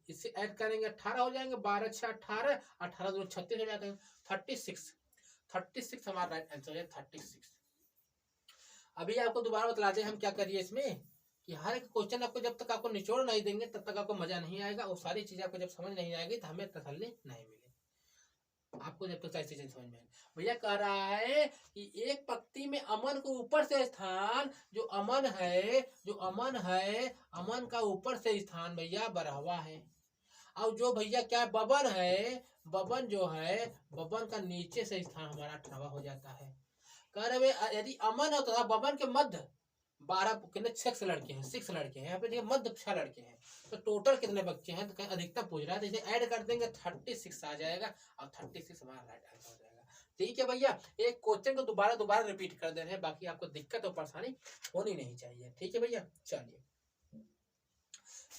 इससे ऐड करेंगे 18 हो जाएंगे, 12 6 18, 18 2 36 हो जाते हैं, 36 हमारा राइट आंसर है 36। अभी आपको दोबारा बतलाते हैं हम क्या करिए इसमें कि हर एक क्वेश्चन आपको जब तक आपको निचोड़ नहीं देंगे तब तक आपको मजा नहीं आएगा, और सारी चीजें आपको जब समझ नहीं आएगी तो हमें तसल्ली नहीं मिलेगी। आपको जब तक सारी चीजें समझ में आएगी। भैया कह रहा है कि एक पंक्ति में अमन को ऊपर से स्थान, जो अमन है अमन का ऊपर से स्थान भैया 12वां है, और जो भैया क्या बबन है, बबन जो है बबन का नीचे से स्थान हमारा 18वां हो जाता है। कह रहे यदि अमन है तथा बबन के मध्य 12 कितने 6 लड़के हैं, 6 लड़के हैं, यहाँ पे देखिए मध्य 6 लड़के हैं, तो टोटल कितने बच्चे हैं, तो कहीं अधिकतम पूछ रहा है, तो इसे ऐड कर देंगे 36 आ जाएगा और 36 हमारा राइट आंसर हो जाएगा। ठीक है भैया, एक क्वेश्चन को दोबारा रिपीट कर दे रहे हैं, बाकी आपको दिक्कत और परेशानी होनी नहीं चाहिए, ठीक है भैया। चलिए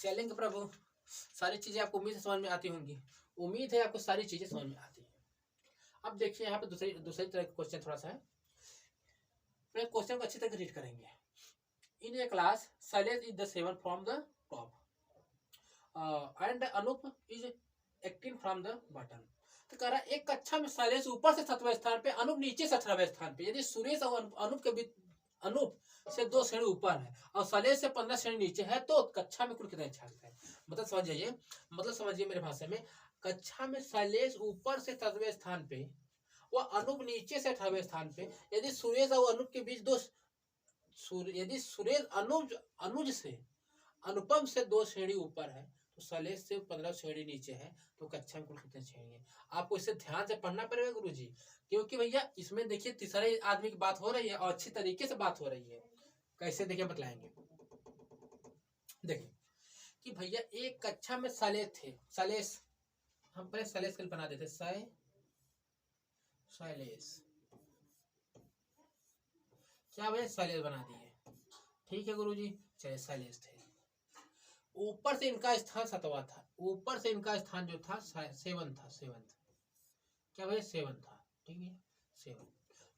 चलेंगे प्रभु, सारी चीजें आपको उम्मीद से समझ में आती होंगी, उम्मीद है आपको सारी चीजें समझ में आती है। अब देखिए यहाँ पे दूसरी तरह का क्वेश्चन थोड़ा सा है, क्वेश्चन को अच्छी तरह रीड करेंगे। In a class, Shailesh is the 7th from the top, and Anup is 18 from the bottom. तो कह रहा है एक कक्षा में शैलेश ऊपर से 7वें स्थान पे, अनूप नीचे से 18वें स्थान पे। यदि सुरेश और अनूप के बीच, अनूप से 2 श्रेणी ऊपर है और शैलेश से 15 श्रेणी नीचे है, तो कक्षा में कुल कितने छात्र हैं? मतलब समझिए मेरे भाषा में, कक्षा में शैलेश ऊपर से 7वें स्थान पे, वह अनूप नीचे से 18वें स्थान पे। यदि सुरेश और अनूप के बीच यदि सुरेश अनुज से अनुपम से 2 श्रेणी ऊपर है तो शैलेश से 15 श्रेणी नीचे है, तो कक्षा में कुल कितने श्रेणी है? आपको इसे ध्यान से पढ़ना पड़ेगा गुरुजी, क्योंकि भैया इसमें देखिए तीसरे आदमी की बात हो रही है और अच्छी तरीके से बात हो रही है। कैसे देखिए बतलाएंगे, देखिए कि भैया एक कक्षा में शैलेश, हम पहले शैलेश के लिए बना देते, शैलेश क्या भैया शैलेश बना दिए, ठीक है गुरुजी। चलिए शैलेश थे, ऊपर से इनका स्थान 7वां था, ऊपर से इनका स्थान जो था 7 था, 7 क्या भैया 7 था, ठीक है 7,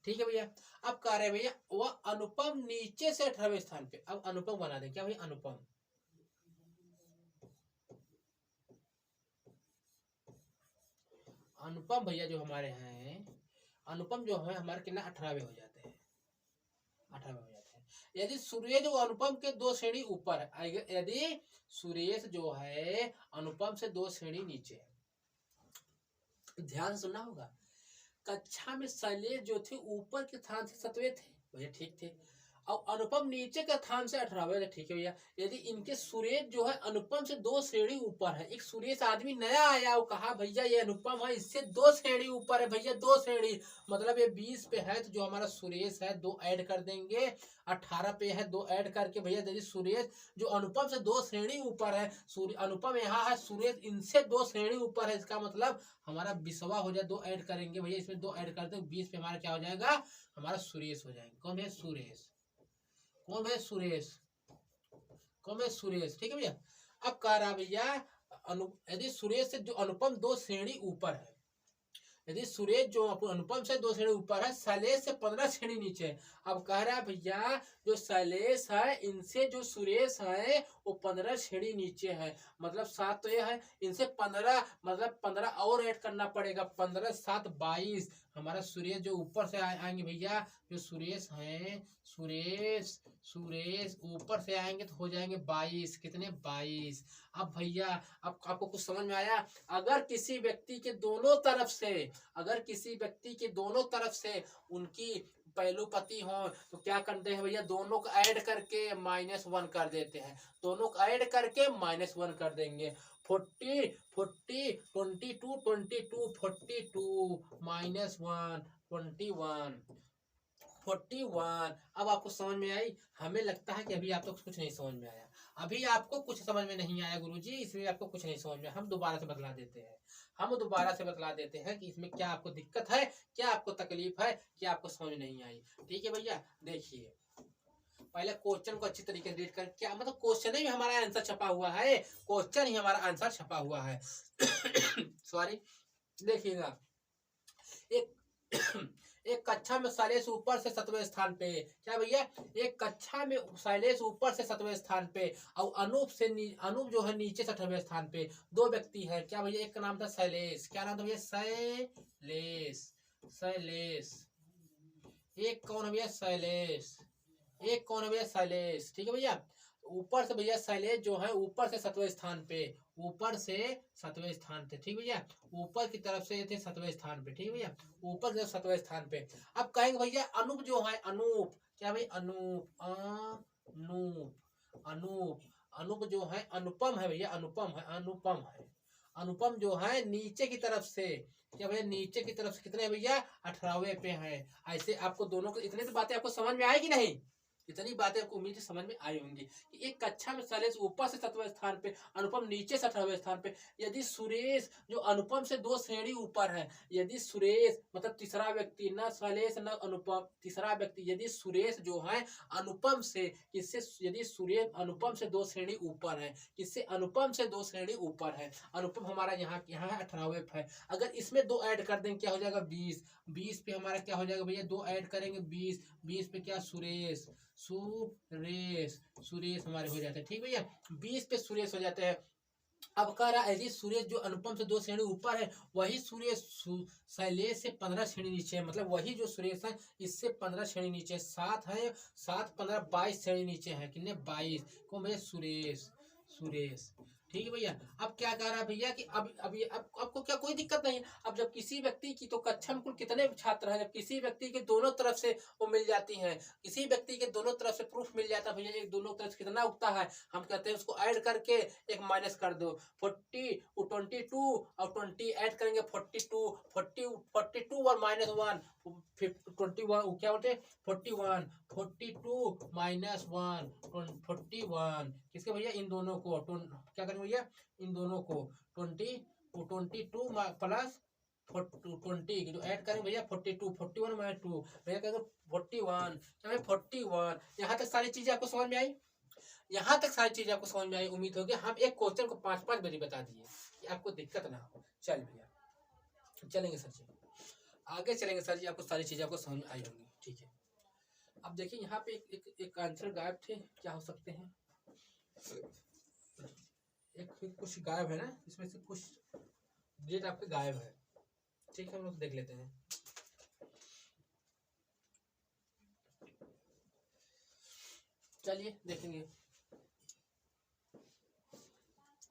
ठीक है भैया। अब कह रहे भैया वह अनुपम नीचे से 18वें स्थान पे, अब अनुपम बना दे, क्या भैया अनुपम भैया जो हमारे हैं, अनुपम जो है हमारे कितना 18वें हो जाते हैं, 18वें हो जाते हैं। यदि सुरेश जो अनुपम के 2 श्रेणी ऊपर है, यदि सुरेश जो है अनुपम से 2 श्रेणी नीचे है, ध्यान से सुनना होगा। कक्षा में शैलेश जो थे ऊपर के स्थान से 7वें थे भैया, ठीक थे, और अनुपम नीचे के स्थान से 18वें, ठीक है भैया। यदि इनके सुरेश जो है अनुपम से 2 श्रेणी ऊपर है, एक सुरेश आदमी नया आया और कहा भैया ये अनुपम है, इससे 2 श्रेणी ऊपर है भैया, 2 श्रेणी, मतलब ये 20 पे है तो जो हमारा सुरेश है 2 ऐड कर देंगे, 18 पे है 2 ऐड करके भैया, यदि सुरेश जो अनुपम से 2 श्रेणी ऊपर है, अनुपम यहाँ है, सुरेश इनसे 2 श्रेणी ऊपर है, इसका मतलब हमारा 20वां हो जाए, 2 ऐड करेंगे भैया, इसमें 2 ऐड करते हैं, 20 पे हमारा क्या हो जाएगा, हमारा सुरेश हो जाएंगे। कौन है सुरेश, कौन है सुरेश, कौन है सुरेश, ठीक है भैया। अब कह रहा भैया यदि सुरेश से जो अनुपम 2 श्रेणी ऊपर है, यदि सुरेश जो अनुपम से 2 श्रेणी ऊपर है, शैलेश से 15 श्रेणी नीचे है। अब कह रहा है भैया जो शैलेश है इनसे जो सुरेश है वो 15 श्रेणी नीचे है, मतलब 7 तो ये है, इनसे 15 मतलब 15 और ऐड करना पड़ेगा, 15 7 22, हमारा सुरेश जो ऊपर से आएंगे भैया, जो सुरेश है, सुरेश सुरेश ऊपर से आएंगे तो हो जाएंगे 22, कितने 22। अब भैया अब आपको कुछ समझ में आया, अगर किसी व्यक्ति के दोनों तरफ से, अगर किसी व्यक्ति के दोनों तरफ से उनकी पहलूपति हो तो क्या करते हैं भैया, दोनों को ऐड करके -1 कर देते हैं, दोनों को ऐड करके -1 कर देंगे, 40 40 22 22 42 -1 21 41। अब आपको समझ में आई, हमें लगता है कि अभी आपको कुछ नहीं समझ में आया, अभी आपको कुछ समझ में नहीं आया गुरुजी, इसलिए आपको कुछ नहीं समझ में, हम दोबारा से बतला देते हैं, हम दोबारा से बतला देते हैं कि इसमें क्या आपको दिक्कत है, क्या आपको तकलीफ है, क्या आपको समझ नहीं आई। ठीक है भैया, देखिए पहले क्वेश्चन को अच्छी तरीके से रीड कर, क्या मतलब क्वेश्चन ही हमारा आंसर छपा हुआ है, क्वेश्चन ही हमारा आंसर छपा हुआ है सॉरी, देखिएगा एक एक कक्षा में शैलेश ऊपर से 7वें स्थान पे, क्या भैया, एक कक्षा में शैलेश ऊपर से 7वें स्थान पे और अनूप जो है नीचे 6वें स्थान पे, 2 व्यक्ति है, क्या भैया, एक का नाम था शैलेश, क्या नाम था भैया, शैलेश, शैलेश, एक कौन है भैया, शैलेश, एक कौन है भैया, शैलेश, ठीक है भैया। ऊपर से भैया शैलेश जो है ऊपर से 7वें स्थान पे, ऊपर से 7वें स्थान पे, ठीक भैया, ऊपर की तरफ से थे 7वें स्थान पे, ठीक भैया, ऊपर से 7वें स्थान पे। अब कहेंगे भैया अनूप जो है, अनूप, क्या भाई, अनूप, अनूप, अनूप, अनूप जो है अनुपम है भैया, अनुपम है, अनुपम है, अनुपम जो है नीचे की तरफ से, क्या भैया, नीचे की तरफ से कितने भैया, 18वें पे है। ऐसे आपको दोनों को इतनी तो बातें आपको समझ में आएगी नहीं, इतनी बातें आपको उम्मीद समझ में आई होंगी कि एक कक्षा में शैलेश ऊपर से 7वें स्थान पे, अनुपम नीचे 18वें स्थान पे, यदि सुरेश जो अनुपम से 2 श्रेणी ऊपर है, यदि सुरेश मतलब तीसरा व्यक्ति, न शैलेश न अनुपम, तीसरा व्यक्ति, यदि सुरेश जो है अनुपम से, किससे, यदि सुरेश अनुपम से 2 श्रेणी ऊपर है, किससे, अनुपम से 2 श्रेणी ऊपर है, अनुपम हमारा यहाँ यहाँ 18वें है, अगर इसमें 2 ऐड कर देंगे क्या हो जाएगा, 20, 20 पे हमारा क्या हो जाएगा भैया, 2 ऐड करेंगे 20, 20 पे क्या, सुरेश, सुरेश, सुरेश हमारे हो जाते हैं, ठीक भैया, 20 पे सुरेश हो जाते हैं। अब कह रहा है यदि सुरेश जो अनुपम से 2 श्रेणी ऊपर है, वही सुरेश शैलेश से 15 श्रेणी नीचे है, मतलब वही जो सुरेश है इससे 15 श्रेणी नीचे, 7 है, 7 15 22 श्रेणी नीचे है, कितने 22, कौन भैया, सुरेश, सुरेश, ठीक है भैया। अब क्या कह रहा है भैया कि अब आपको क्या कोई दिक्कत नहीं है, अब जब किसी व्यक्ति की तो कक्षा में कुल कितने छात्र हैं, जब किसी व्यक्ति के दोनों तरफ से वो मिल जाती है, किसी व्यक्ति के दोनों तरफ से प्रूफ मिल जाता है भैया, एक दोनों तरफ से कितना उगता है, हम कहते हैं उसको ऐड करके एक माइनस कर दो, 40 22 और 20 ऐड करेंगे 42 42 और -1 21, क्या बोलते, 41 42 -1 41, किसके भैया, इन दोनों को क्या करेंगे भैया, इन दोनों को 22 प्लस 20 जो ऐड करेंगे भैया 42 41 -2 भैया कहेंगे 41, क्या 41। यहाँ तक सारी चीजें आपको समझ में आई, यहाँ तक सारी चीजें आपको समझ में आई, उम्मीद होगी हम एक क्वेश्चन को 5-5 बारी बता दिए कि आपको दिक्कत ना हो। चल भैया चलेंगे सर जी, आगे चलेंगे सर जी, आपको सारी चीजें आपको समझ में आई होंगी, ठीक है। अब देखिए यहाँ पे एक आंसर गायब थे, क्या हो सकते हैं, एक कुछ गायब है ना, इसमें से कुछ डेट आपके गायब है, ठीक है, हम लोग देख लेते हैं। चलिए देखेंगे,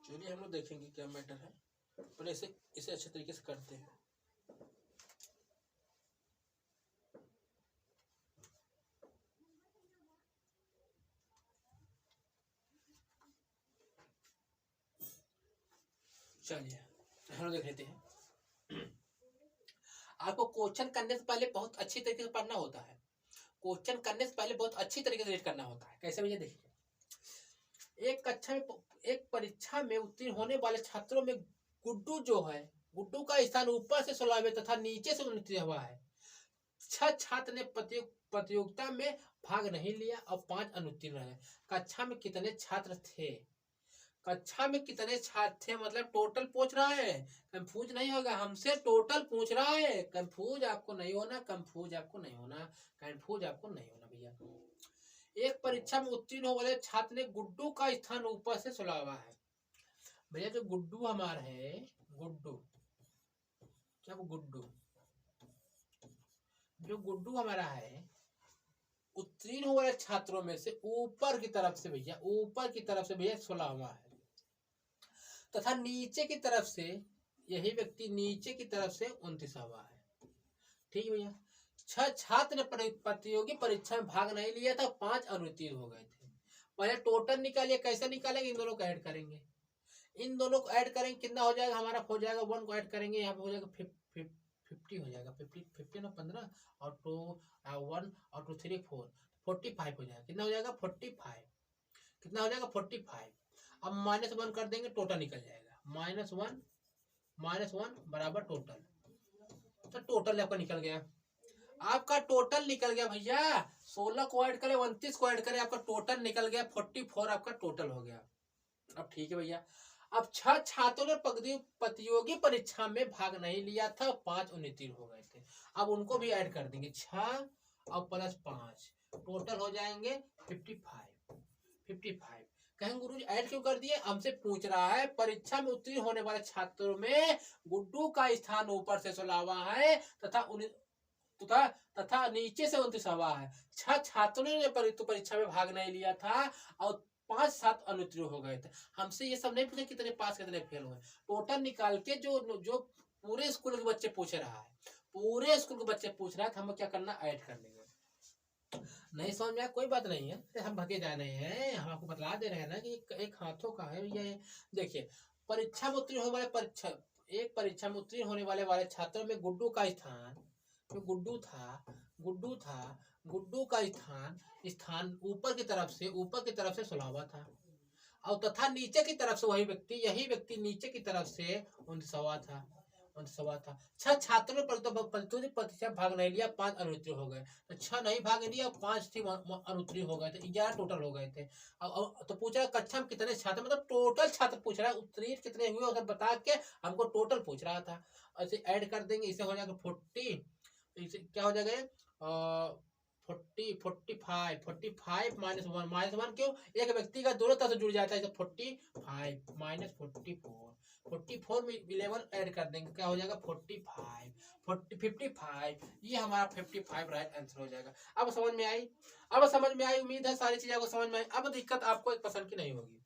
चलिए हम लोग देखेंगे क्या मैटर है, पर इसे अच्छे तरीके से करते हैं। चलिए हम लोग देख लेते हैं। आपको क्वेश्चन करने से पहले बहुत अच्छी तरीके से पढ़ना होता है। क्वेश्चन करने से पहले बहुत अच्छी तरीके से रीड करना होता है। कैसे भैया देखिए, एक कक्षा में एक परीक्षा में उत्तीर्ण होने वाले छात्रों में गुड्डू जो है, गुड्डू का स्थान ऊपर से 16वें तथा नीचे से 29वां हुआ है। 6 छात्र ने प्रतियोगिता में भाग नहीं लिया और 5 अनुत्तीर्ण रहे। कक्षा में कितने छात्र थे? कक्षा में कितने छात्र थे मतलब टोटल पूछ रहा है, कंफ्यूज नहीं होगा, हमसे टोटल पूछ रहा है। कंफ्यूज आपको नहीं होना, कंफ्यूज आपको नहीं होना, कंफ्यूज आपको नहीं होना भैया। एक परीक्षा में उत्तीर्ण होने वाले छात्र ने गुड्डू का स्थान ऊपर से 16वां है। भैया जो गुड्डू हमारा है, गुड्डू क्या, वो गुड्डू जो गुड्डू हमारा है उत्तीर्ण होने वाले छात्रों में से ऊपर की तरफ से भैया, ऊपर की तरफ से भैया 16वां है, तथा नीचे की तरफ से यही व्यक्ति नीचे की तरफ से 29वां है। ठीक है भैया। 6 छात्र ने प्रतियोगी परीक्षा में भाग नहीं लिया था, 5 अनुत्तीर्ण हो गए थे। पहले टोटल निकालिए, कैसे निकालेंगे? इन दोनों को ऐड करेंगे, इन दोनों को ऐड करेंगे, कितना हो जाएगा हमारा? हो जाएगा 1 को ऐड करेंगे, यहाँ पे हो जाएगा 50 हो जाएगा, 50 ना 15 और 2 1 और 2 3 4 45 हो जाएगा। कितना हो जाएगा? 45। कितना हो जाएगा? 45। अब -1 कर देंगे, टोटल निकल जाएगा। -1 बराबर टोटल, तो टोटल आपका निकल गया। आपका टोटल निकल गया भैया, 16 को ऐड करें, 29 को ऐड करें, आपका टोटल निकल गया 44 आपका टोटल हो गया। अब ठीक है भैया। अब 6 छात्रों ने प्रतियोगी परीक्षा में भाग नहीं लिया था, 5 उत्तीर्ण हो गए थे। अब उनको भी ऐड कर देंगे, 6 और +5 टोटल हो जाएंगे 55। कहेंगे गुरुजी ऐड क्यों कर दिए? हमसे पूछ रहा है परीक्षा में उत्तीर्ण होने वाले छात्रों में गुड्डू का स्थान ऊपर से 16वां है तथा नीचे से 29वां है। 6 छात्रों ने परीक्षा में भाग नहीं लिया था और 5-7 अनुत्तीर्ण हो गए थे। हमसे ये सब नहीं पूछे कितने पास कितने फेल हुए, टोटल निकाल के जो पूरे स्कूल के बच्चे पूछ रहा है, पूरे स्कूल के बच्चे पूछ रहा है, तो हमें क्या करना? ऐड कर लेंगे। नहीं समझ में आया कोई बात नहीं है, हम भगे जा रहे हैं, हम आपको बतला दे रहे हैं ना कि एक हाथों का है ये। देखिए, परीक्षा में उत्तीर्ण होने वाले एक परीक्षा में उत्तीर्ण होने वाले छात्रों में गुड्डू का स्थान, जो गुड्डू था, गुड्डू का स्थान ऊपर की तरफ से 16वां था, और तथा नीचे की तरफ से यही व्यक्ति नीचे की तरफ से 29वां था। 6 छात्रों ने प्रतियोगी परीक्षा भाग नहीं लिया, 5 अनुत्तीर्ण हो गए। तो 6 नहीं भाग लिया और 5 अनुत्तीर्ण हो गए थे, 11 टोटल हो गए थे। तो पूछ रहा है कक्षा में कितने छात्र, मतलब टोटल छात्र पूछ रहा है, उत्तीर्ण कितने हुए उसे बता के हमको टोटल पूछ रहा था। ऐसे ऐड कर देंगे, इसे हो जाएगा 40, इसे क्या हो जाएगा 45 -1 क्यों? एक व्यक्ति का दोनों तरफ से जुड़ जाता है, तो 45 -44 में 11 ऐड कर देंगे, क्या हो जाएगा 55। ये हमारा 55 राइट आंसर हो जाएगा। अब समझ में आई? उम्मीद है सारी चीजें आपको समझ में आई। अब दिक्कत आपको एक पसंद की नहीं होगी।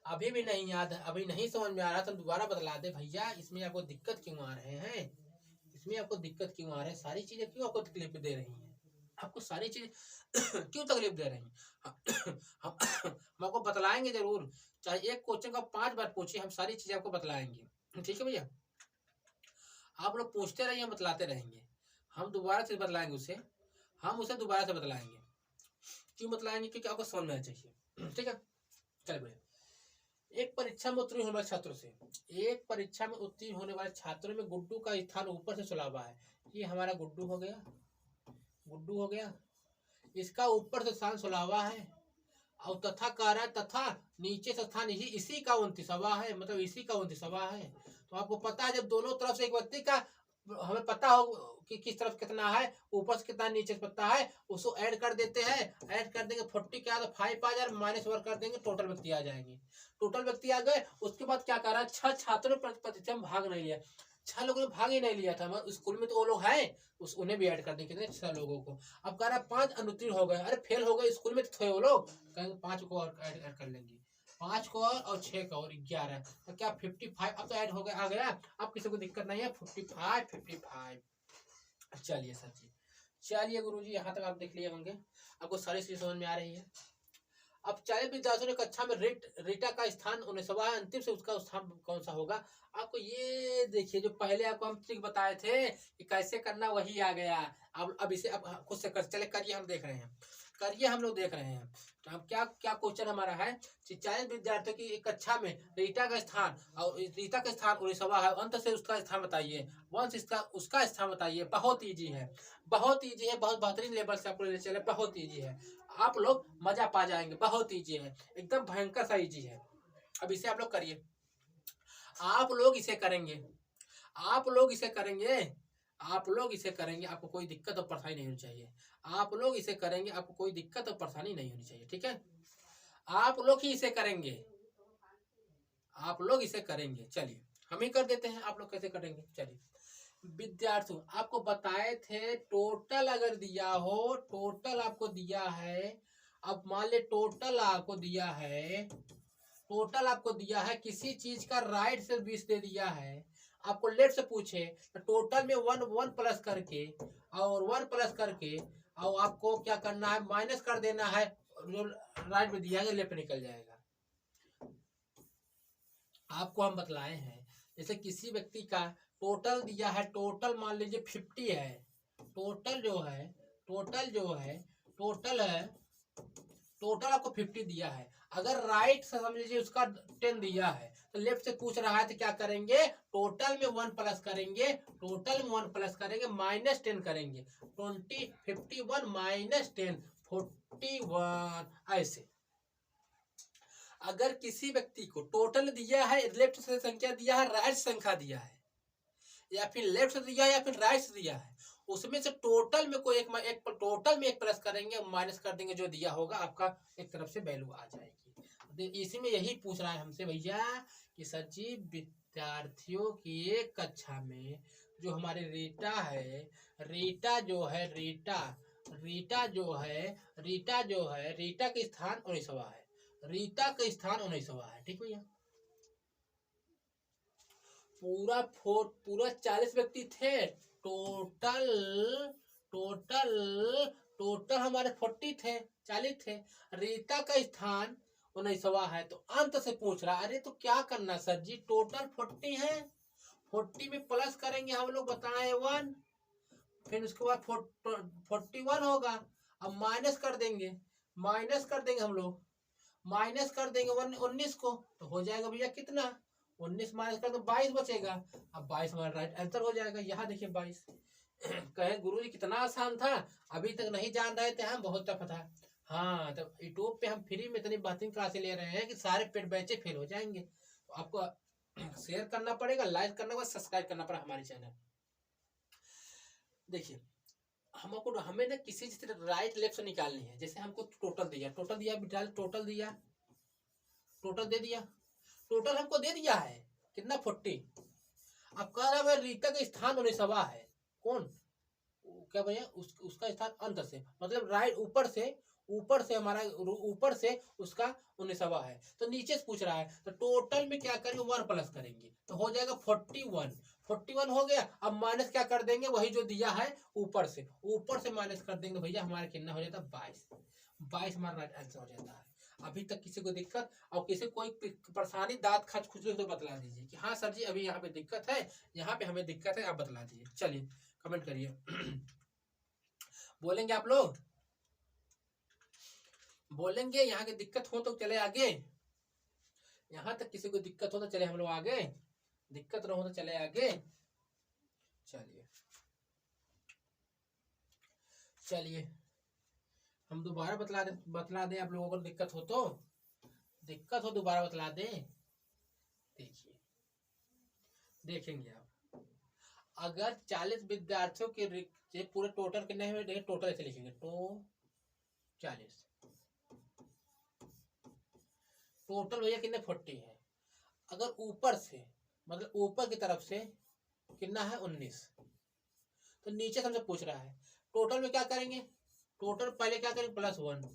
अभी भी नहीं याद है, अभी नहीं समझ में आ रहा, तो दोबारा बतला दे भैया, इसमें आपको दिक्कत क्यों आ रहे हैं, इसमें आपको दिक्कत क्यों आ रहे हैं, सारी चीजें क्यों आपको तकलीफ दे रही हैं, आपको सारी चीज क्यों तकलीफ दे रही हैं? हम आपको बतलाएंगे जरूर, चाहे एक क्वेश्चन का 5 बार पूछिए, हम सारी चीजें आपको बतलाएंगे। ठीक है भैया, आप लोग पूछते रहिए, हम बतलाते रहेंगे, हम दोबारा से बतलाएंगे हम उसे दोबारा से बतलाएंगे। क्यों बतलाएंगे? क्योंकि आपको समझ में आना चाहिए। ठीक है, चलिए भैया। एक परीक्षा में उत्तीर्ण होने वाले छात्रों में गुड्डू का स्थान ऊपर से 16वां है। ये हमारा गुड्डू हो गया, इसका ऊपर से स्थान 16वां है, और तथा कह रहा है तथा नीचे से स्थान इसी का 29वां है, मतलब इसी का 29वां है। तो आपको पता है जब दोनों तरफ से एक व्यक्ति का हमें पता हो कि किस तरफ कितना है, ऊपर से कितना नीचे से पता है, उसको ऐड कर देते हैं, ऐड कर देंगे 40 क्या तो 5 आ जाए, -1 कर देंगे, टोटल व्यक्ति आ जाएंगे। टोटल व्यक्ति आ गए। उसके बाद क्या कर रहा है, 6 छात्रों ने परीक्षा में भाग नहीं लिया, 6 लोगों ने भाग ही नहीं लिया था, स्कूल में तो वो लोग हैं, उन्हें भी ऐड कर देंगे, कितने 6 लोगों को। अब कह रहा है 5 अनुत्तीर्ण हो गए, अरे फेल हो गए, स्कूल में थे वो लोग, कहेंगे 5 को और ऐड कर लेंगे, 5 को और 6 का और 11, तो क्या 55 अब तो ऐड हो गया, आ गया। अब किसी को दिक्कत नहीं है, 55। चलिए सर जी, चलिए गुरुजी, यहाँ तक आप देख लिए होंगे, आपको सारी चीज समझ में आ रही है। अब 40 विद्यार्थियों ने कक्षा में रीटा का स्थान 19वां है, अंतिम से उसका स्थान कौन सा होगा। आपको ये देखिए, जो पहले आपको हम ट्रिक बताए थे कि कैसे करना, वही आ गया। अब इसे अब खुद से कर, चले करिए, हम देख रहे हैं, करिए, हम लोग देख रहे हैं। तो हम क्या क्या क्वेश्चन हमारा है, 40 विद्यार्थियों की एक कक्षा में रीटा का स्थान, और रीटा का स्थान 19वां है, अंत से उसका स्थान बताइए, वंश इसका उसका स्थान बताइए। बहुत ईजी है, बहुत ईजी है, बहुत बेहतरीन लेवल से आपको ले चले, बहुत ईजी है, आप लोग मजा पा जाएंगे, बहुत ईजी है, एकदम भयंकर सा ईजी है। अब इसे आप लोग करिए, आप लोग इसे करेंगे, आप लोग इसे करेंगे, आप लोग इसे करेंगे, आपको कोई दिक्कत और परेशानी नहीं होनी चाहिए। आप लोग इसे करेंगे, आपको कोई दिक्कत और परेशानी नहीं होनी चाहिए, ठीक है। आप लोग ही इसे करेंगे, आप लोग इसे करेंगे। चलिए हम ही कर देते हैं, आप लोग कैसे करेंगे। चलिए विद्यार्थियों, आपको बताए थे टोटल अगर दिया हो, टोटल आपको दिया है, अब मान ले टोटल आपको दिया है, टोटल आपको दिया है, किसी चीज का राइट से 20 दे दिया है, आपको लेफ्ट से पूछे तो टोटल में 1 प्लस करके और 1 प्लस करके, और आपको क्या करना है, माइनस कर देना है, जो राइट में दिया है लेफ्ट निकल जाएगा। आपको हम बतलाए हैं, जैसे किसी व्यक्ति का टोटल दिया है, टोटल मान लीजिए 50 है, टोटल जो है, टोटल जो है, टोटल है, टोटल आपको 50 दिया है, अगर राइट से समझ लीजिए उसका 10 दिया है, तो लेफ्ट से पूछ रहा है तो क्या करेंगे, टोटल में 1 प्लस करेंगे, टोटल में 1 प्लस करेंगे, माइनस 10 करेंगे, 20 51 माइनस 10 41, ऐसे। अगर किसी व्यक्ति को टोटल दिया है, लेफ्ट से संख्या दिया है, राइट संख्या दिया है, या फिर लेफ्ट से दिया है या फिर राइट से दिया है, उसमें से टोटल में कोई एक टोटल में 1 प्लस करेंगे, माइनस कर देंगे, जो दिया होगा आपका एक तरफ से वैल्यू आ जाएगी। इसी में यही पूछ रहा है हमसे भैया कि सर जी विद्यार्थियों की एक कक्षा में जो हमारे रीटा है, रीटा जो है, रीटा जो है, रीटा का स्थान 19वां है, रीटा का स्थान 19वां है, ठीक भैया। पूरा 40 व्यक्ति थे, टोटल टोटल टोटल हमारे 40 थे, 40 थे, रीता का स्थान 19वां है, तो अंत से पूछ रहा, अरे तो क्या करना सर जी, टोटल 40 है, 40 में प्लस करेंगे हम लोग बताए 1, फिर उसके बाद 41 होगा, अब माइनस कर देंगे, हम लोग माइनस कर देंगे 19 को, तो हो जाएगा भैया कितना, 19 माइनस कर तो 22 बचेगा। अब 22 हमारा राइट आंसर हो जाएगा। यहाँ देखिए 22। कहे गुरुजी कितना आसान था, अभी तक नहीं जान रहे थे हम, बहुत टफ था। हाँ, तो यूट्यूब पे हम फ्री में इतनी बेहतरीन क्लासें ले रहे हैं कि सारे पेड बैचे फेल हो जाएंगे। तो आपको शेयर करना पड़ेगा, लाइक करना पड़ेगा, सब्सक्राइब करना पड़ेगा हमारे चैनल। देखिए हमको हमें ना किसी चीज राइट लेफ्ट से निकालनी है। जैसे हमको टोटल दिया, टोटल दे दिया, टोटल हमको दे दिया है कितना 40। अब कह रहा है रीता का स्थान 19वां है, कौन क्या भैया, उसका स्थान अंत से, मतलब राइट ऊपर से हमारा ऊपर से उसका 19वां है, तो नीचे से पूछ रहा है, तो टोटल में क्या करेंगे 1 प्लस करेंगे, तो हो जाएगा 41 हो गया। अब माइनस क्या कर देंगे, वही जो दिया है ऊपर से माइनस कर देंगे भैया, हमारा कितना हो जाता है 22 हमारा राइट आंसर हो जाता है। अभी तक किसी को दिक्कत और किसी कोई परेशानी, दांत खच खुजली तो बतला दीजिए कि हाँ सर जी अभी यहाँ पे दिक्कत है, यहाँ पे हमें दिक्कत है, आप बतला दीजिए। चलिए कमेंट करिए। बोलेंगे आप लोग, बोलेंगे यहाँ की दिक्कत हो तो चले आगे, यहाँ तक किसी को दिक्कत हो तो चले हम लोग आगे, दिक्कत ना हो तो चले आगे। चलिए हम दोबारा बतला दें आप लोगों को, दिक्कत हो दोबारा बतला दें। देखिए देखेंगे आप, अगर 40 विद्यार्थियों के पूरे टोटल कितने हैं, देखिए टोटल ऐसे लिखेंगे, तो 40 टोटल भैया कितने 40 है। अगर ऊपर से मतलब ऊपर की तरफ से कितना है 19, तो नीचे से हमसे पूछ रहा है टोटल में क्या करेंगे, टोटल पहले क्या करेंगे +1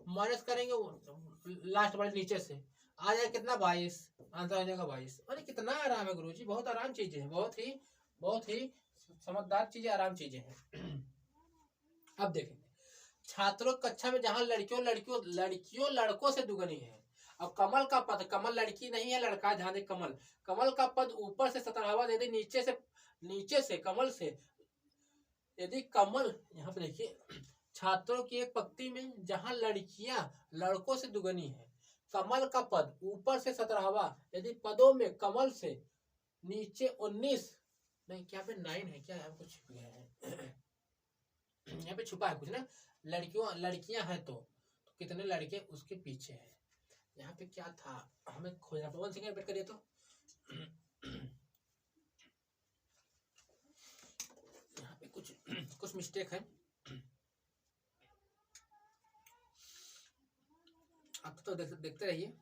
माइनस करेंगे लास्ट वाले नीचे से, आ जाएगा कितना 22, आंसर आ जाएगा 22। अरे कितना आराम है गुरुजी, बहुत आराम चीजें हैं, बहुत ही समझदार चीजें, आराम चीजें हैं। अब देखेंगे छात्रों की कक्षा में जहां लड़कियों लड़कों से दुगनी है। अब कमल का पद, कमल लड़की नहीं है लड़का, ध्यान दे, कमल कमल का पद ऊपर से 17वां, यदि नीचे से कमल से, यदि कमल, यहाँ पे देखिए, छात्रों की एक पंक्ति में जहां लड़कियां लड़कों से दुगनी है, कमल का पद ऊपर से 17वां, यदि पदों में कमल से नीचे 19, नहीं क्या पे 9 है, क्या है, कुछ है यहाँ पे छुपा है कुछ ना, लड़कियां हैं तो कितने लड़के उसके पीछे हैं, यहाँ पे क्या था हमें खोजना, 1 सेकंड रिपीट करिए तो। यहाँ पे कुछ मिस्टेक है, आप तो देखते रहिए।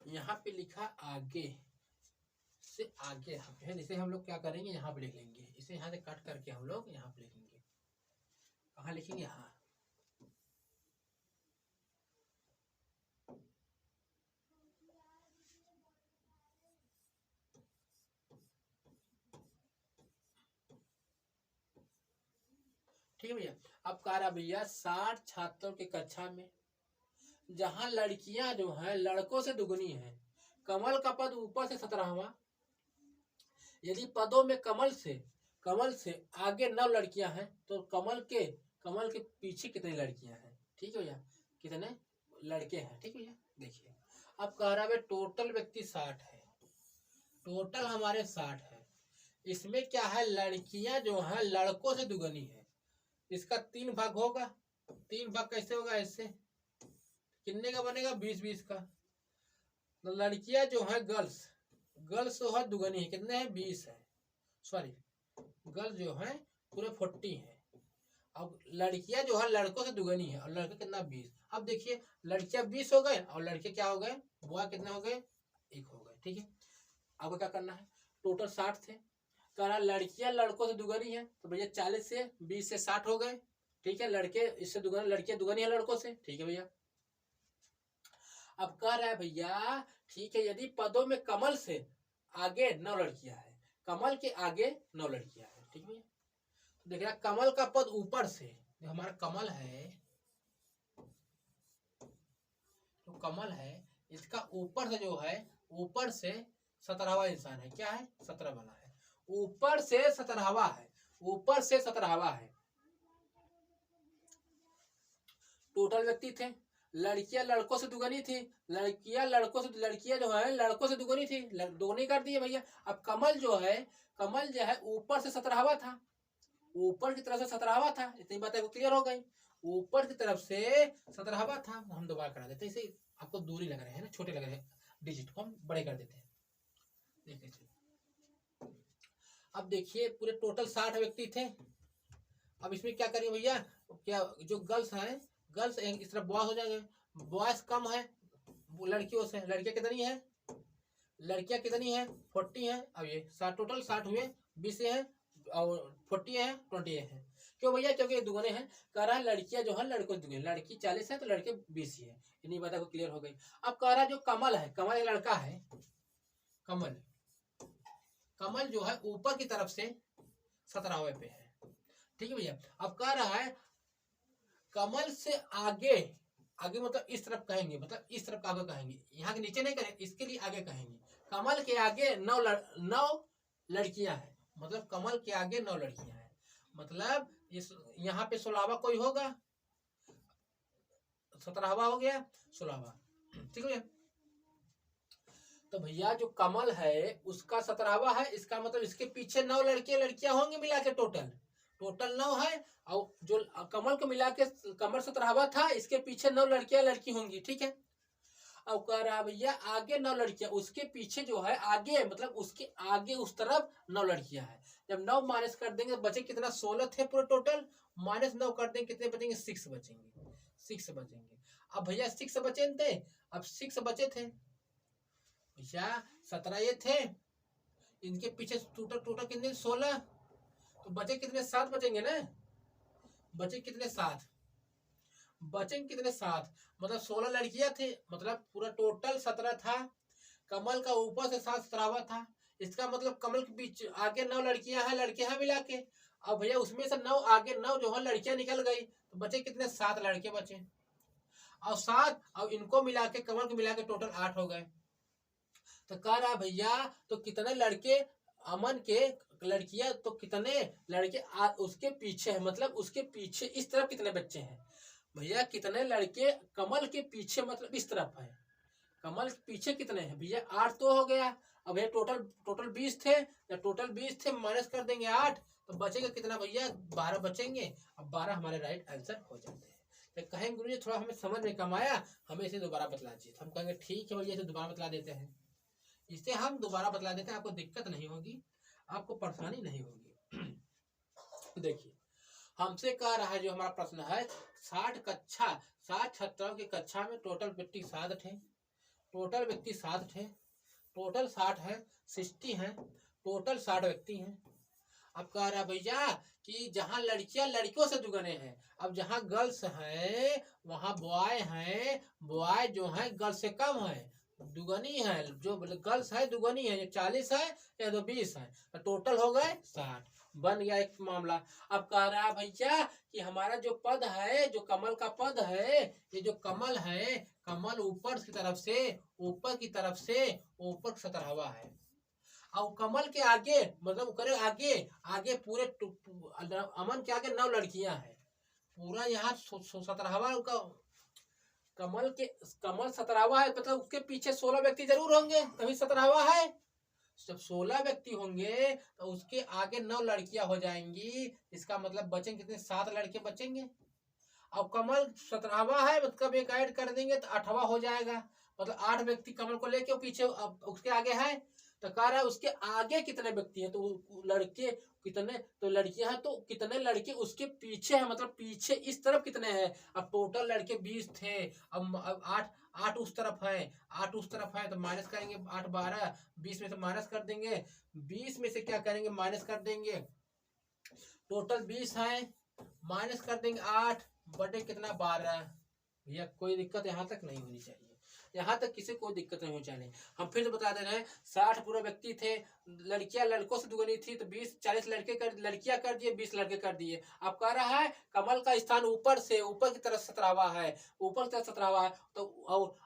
यहाँ पे लिखा आगे से आगे है, जिसे हम लोग क्या करेंगे, यहाँ पे लिख लेंगे, इसे यहाँ से कट करके हम लोग यहाँ पे लिखेंगे, कहाँ लिखेंगे, यहाँ। ठीक है भैया। अब कह रहा भैया 60 छात्रों की कक्षा में जहां लड़कियां जो है लड़कों से दुगनी है, कमल का पद ऊपर से 17वां, यदि पदों में कमल से आगे 9 लड़कियां हैं, तो कमल के पीछे कितनी लड़कियां हैं, ठीक है भैया, कितने लड़के हैं, ठीक है भैया। देखिए अब कह रहा है टोटल व्यक्ति 60 है, टोटल हमारे 60 है, इसमें क्या है, लड़कियां जो है लड़कों से दुगनी है, इसका 3 भाग होगा, 3 भाग कैसे होगा, ऐसे कितने का बनेगा, 20-20 का। तो लड़कियां जो है गर्ल्स जो है दुगनी है, कितने हैं, 20 है, सॉरी गर्ल्स जो है पूरे 40 है। अब लड़कियां जो है लड़कों से दुगनी है, और लड़के कितना, 20। अब देखिए लड़कियां 20 हो गए और लड़के क्या हो गए, बॉय कितने हो गए, 1 हो गए, ठीक है। अब क्या करना है, टोटल 60 थे, कहा लड़कियां लड़कों से दुगनी है, तो भैया 40 से 20 से 60 हो गए, ठीक है, लड़के इससे दुगनी, लड़कियां दुगनी है लड़कों से, ठीक है भैया। अब कह रहा है भैया, ठीक है, यदि पदों में कमल से आगे 9 लड़कियां है, कमल के आगे 9 लड़कियां है, ठीक है भैया। तो देख रहा कमल का पद ऊपर से, हमारा कमल है, तो कमल है, इसका ऊपर से जो है, ऊपर से 17वां इंसान है, क्या है, 17 वाला है, ऊपर से 17वां है, ऊपर से 17वां है। टोटल व्यक्ति थे, लड़कियां लड़कों से दुगनी थी, लड़कियां जो है लड़कों से दुगनी थी, दोगुनी कर दिए भैया। अब कमल जो है ऊपर से 17वां था, ऊपर की तरफ से 17वां था, इतनी बातें क्लियर हो गई, ऊपर की तरफ से 17वां था। हम दोबारा करा देते हैं, इसे आपको दूरी लग रहे हैं ना, छोटे लग रहे हैं, डिजिट को हम बड़े कर देते हैं, देखिए। अब देखिए पूरे टोटल 60 व्यक्ति थे। अब इसमें क्या करेंगे भैया, क्या जो गर्ल्स हैं, गर्ल्स इस तरफ बॉयज हो जाएंगे, बॉयज कम है लड़कियों से, लड़कियां कितनी है, 40 है। अब ये 60 टोटल 60 हुए, 20 है और 40 है, 20 है, क्यों भैया, क्योंकि दुगने हैं। कह रहा है लड़कियां जो है लड़कों दुगने, लड़की 40 है तो लड़के 20 ही है, इन्हीं बातों को क्लियर हो गई। अब कह रहा है जो कमल है, कमल एक लड़का है, कमल जो है ऊपर की तरफ से 17वें पे है, ठीक है भैया। अब कह रहा है कमल से आगे, आगे मतलब इस तरफ कहेंगे, मतलब इस तरफ आगे कहेंगे, यहाँ के नीचे नहीं करेंगे, इसके लिए आगे कहेंगे। कमल के आगे 9 लड़कियां हैं, मतलब कमल के आगे 9 लड़कियां हैं, मतलब इस यहाँ पे 16वां कोई होगा, 17वां हो गया, 16वां, ठीक है भैया। तो भैया जो कमल है उसका 17वां है, इसका मतलब इसके पीछे 9 लड़कियां होंगी मिला के, टोटल 9 है, और जो कमल को मिला के कमल 17वां था, इसके पीछे 9 लड़की होंगी, ठीक है। अब कह रहा भैया आगे 9 लड़कियां, उसके पीछे जो है आगे, मतलब उसके आगे उस तरफ 9 लड़कियां हैं। जब 9 माइनस कर देंगे बचे कितना, 16 थे पूरे टोटल, माइनस 9 कर देंगे कितने बचेंगे, 6 बचेंगे। अब भैया 6 बचे थे, अब 6 बचे थे भैया, 17 ये थे, इनके पीछे टोटल कितने, 16, तो बचे कितने, 7 बचेंगे ना, बचे कितने, 7 मतलब 16 लड़कियां थी, मतलब पूरा टोटल 17 था, कमल का ऊपर से 7 17वां था, इसका मतलब कमल के बीच आगे 9 लड़कियां हैं, लड़के हैं मिला के। अब भैया उसमें से 9 आगे 9 जो है लड़कियां निकल गई, तो बचे कितने? 7 लड़के बचे। और 7 अब इनको मिला के, कमल को मिला के टोटल 8 हो गए। तो कह रहा है भैया तो कितने लड़के अमन के, लड़कियां तो कितने लड़के उसके पीछे है, मतलब उसके पीछे इस तरफ कितने बच्चे हैं भैया? कितने लड़के कमल के पीछे मतलब इस तरफ है, कमल के पीछे कितने हैं भैया? 8 तो हो गया। अब भैया टोटल टोटल 20 थे, या टोटल 20 थे माइनस कर देंगे 8, तो बचेगा कितना भैया? 12 बचेंगे। अब 12 हमारे राइट आंसर हो जाते हैं। तो कहेंगे गुरुजी थोड़ा हमें समझ में कम आया, हमें इसे दोबारा बतला दीजिए। तो हम कहेंगे ठीक है भैया, इसे दोबारा बतला देते हैं। इसे हम दोबारा बतला देते हैं, आपको दिक्कत नहीं होगी, आपको परेशानी नहीं होगी। देखिए हमसे कह रहा है, जो हमारा प्रश्न है 60 छात्रों की कक्षा में टोटल व्यक्ति 7 थे, टोटल व्यक्ति 7 थे, टोटल 60 है, 60 है, टोटल 60 व्यक्ति हैं। अब कह रहा भैया कि जहां लड़कियां लड़कियों से दुगने हैं, अब जहां गर्ल्स हैं वहां बॉय हैं, बॉय जो है गर्ल्स से कम है, दुगनी है, जो गर्ल्स है दुगनी है, 40 है या तो 20 है, तो टोटल हो गए 60। बन गया एक मामला। अब कह रहा भैया कि हमारा जो पद है, जो कमल का पद है, ये जो कमल है, कमल ऊपर की तरफ से, ऊपर की तरफ से ऊपर 17वां है। और कमल के आगे मतलब करे आगे, आगे पूरे अमन के आगे 9 लड़कियां हैं, पूरा यहाँ 17वां उनका कमल के, कमल 17वां है, मतलब उसके पीछे 16 व्यक्ति जरूर होंगे, तभी 17वां है। जब 16 व्यक्ति होंगे तो उसके आगे 9 लड़कियां हो जाएंगी, इसका मतलब बचेंगे कितने? 7 लड़के बचेंगे। अब कमल 17वां है, मतलब एक ऐड कर देंगे तो 8वां हो जाएगा, मतलब 8 व्यक्ति कमल को लेके पीछे उसके आगे है। तो कह रहा है उसके आगे कितने व्यक्ति हैं, तो लड़के कितने, तो लड़कियां हैं तो कितने लड़के उसके पीछे हैं, मतलब पीछे इस तरफ कितने हैं? अब टोटल लड़के 20 थे, अब 8 उस तरफ है, 8 उस तरफ है, तो माइनस करेंगे 8 12, 20 में से माइनस कर देंगे, 20 में से क्या करेंगे? माइनस कर देंगे। टोटल 20 है, माइनस कर देंगे 8 बटे कितना? 12। भैया कोई दिक्कत यहाँ तक नहीं होनी चाहिए, यहाँ तक किसी को दिक्कत नहीं होनी चाहिए। हम फिर से बता दे रहे हैं, 60 पूरे व्यक्ति थे, लड़कियां लड़कों से दुगनी थी, तो 20-40 लड़के कर, लड़कियां कर दिए, 20 लड़के कर दिए। अब कह रहा है कमल का स्थान ऊपर से, ऊपर की तरफ 17वां है, ऊपर की तरफ 17वां है, तो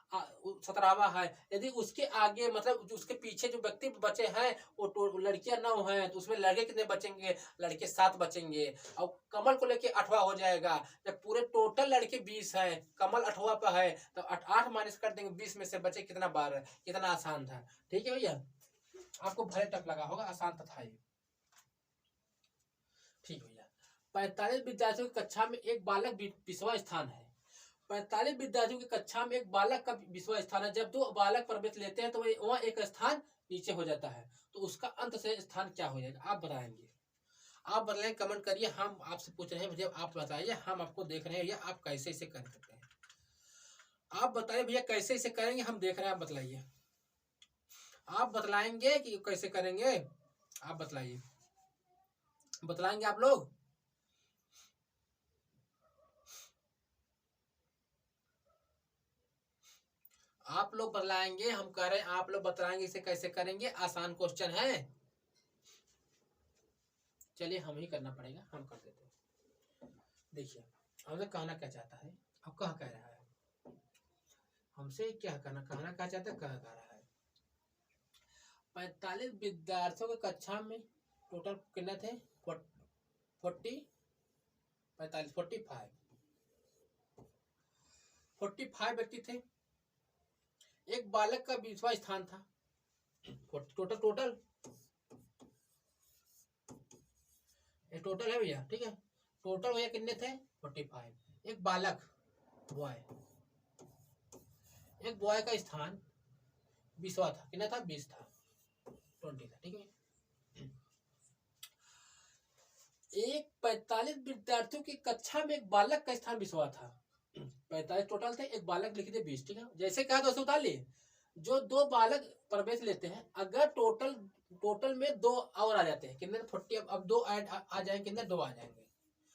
17वां है। यदि उसके आगे मतलब उसके पीछे जो व्यक्ति बचे हैं वो लड़कियां 9 हैं, तो उसमें लड़के कितने बचेंगे? लड़के 7 बचेंगे। और कमल को लेके 8वां हो जाएगा। जब पूरे टोटल लड़के 20 हैं, कमल 8वां पर है, तो 8 माइनस कर देंगे, 20 में से बचे कितना? 12। कितना आसान था, ठीक है भैया? आपको भले टफ लगा होगा, आसान था ये। ठीक भैया। 45 विद्यार्थियों की कक्षा में एक बालक 20वां स्थान है। 45 विद्यार्थियों की कक्षा में एक बालक का 20वां स्थान है। जब 2 बालक प्रवेश लेते हैं तो वहाँ एक स्थान नीचे हो जाता है, तो उसका अंत से स्थान क्या हो जाएगा? आप बताएंगे, आप बताएं, कमेंट करिए। हम आपसे पूछ रहे हैं, मुझे आप बताइए, हम आपको देख रहे हैं भैया आप कैसे इसे कर सकते हैं। आप बताइए भैया कैसे इसे करेंगे, हम देख रहे हैं, आप बताइए। आप बतलाएंगे कि कैसे करेंगे? आप बतलाइए, बतलाएंगे आप लोग? आप लोग बतलाएंगे, हम कह रहे हैं आप लोग बतलाएंगे इसे कैसे करेंगे। आसान क्वेश्चन है, चलिए हम ही करना पड़ेगा, हम कर देते हैं। देखिए हमसे कहना क्या चाहता है, अब कह रहा है हमसे क्या कहना क्या चाहता है, कह रहा है 45 विद्यार्थियों की कक्षा में टोटल कितने थे? 45 व्यक्ति थे। एक बालक का 20वां स्थान था। टोटल ये टोटल है भैया, ठीक है? टोटल भैया कितने थे? 45। एक बालक बॉय, एक बॉय का स्थान 20वां था। कितना था? 20 था, 20 था, ठीक है? एक 45 विद्यार्थियों की कक्षा में एक बालक का स्थान 20वां था। 45 टोटल थे, एक बालक लिख दे 20, ठीक है? जैसे कहा दोस्तों उतार लिए। जो 2 बालक प्रवेश लेते हैं, अगर टोटल में 2 और आ जाते हैं, कितने? 40। अब 2 ऐड आ जाएंगे, कितने? 2 आ जाएंगे,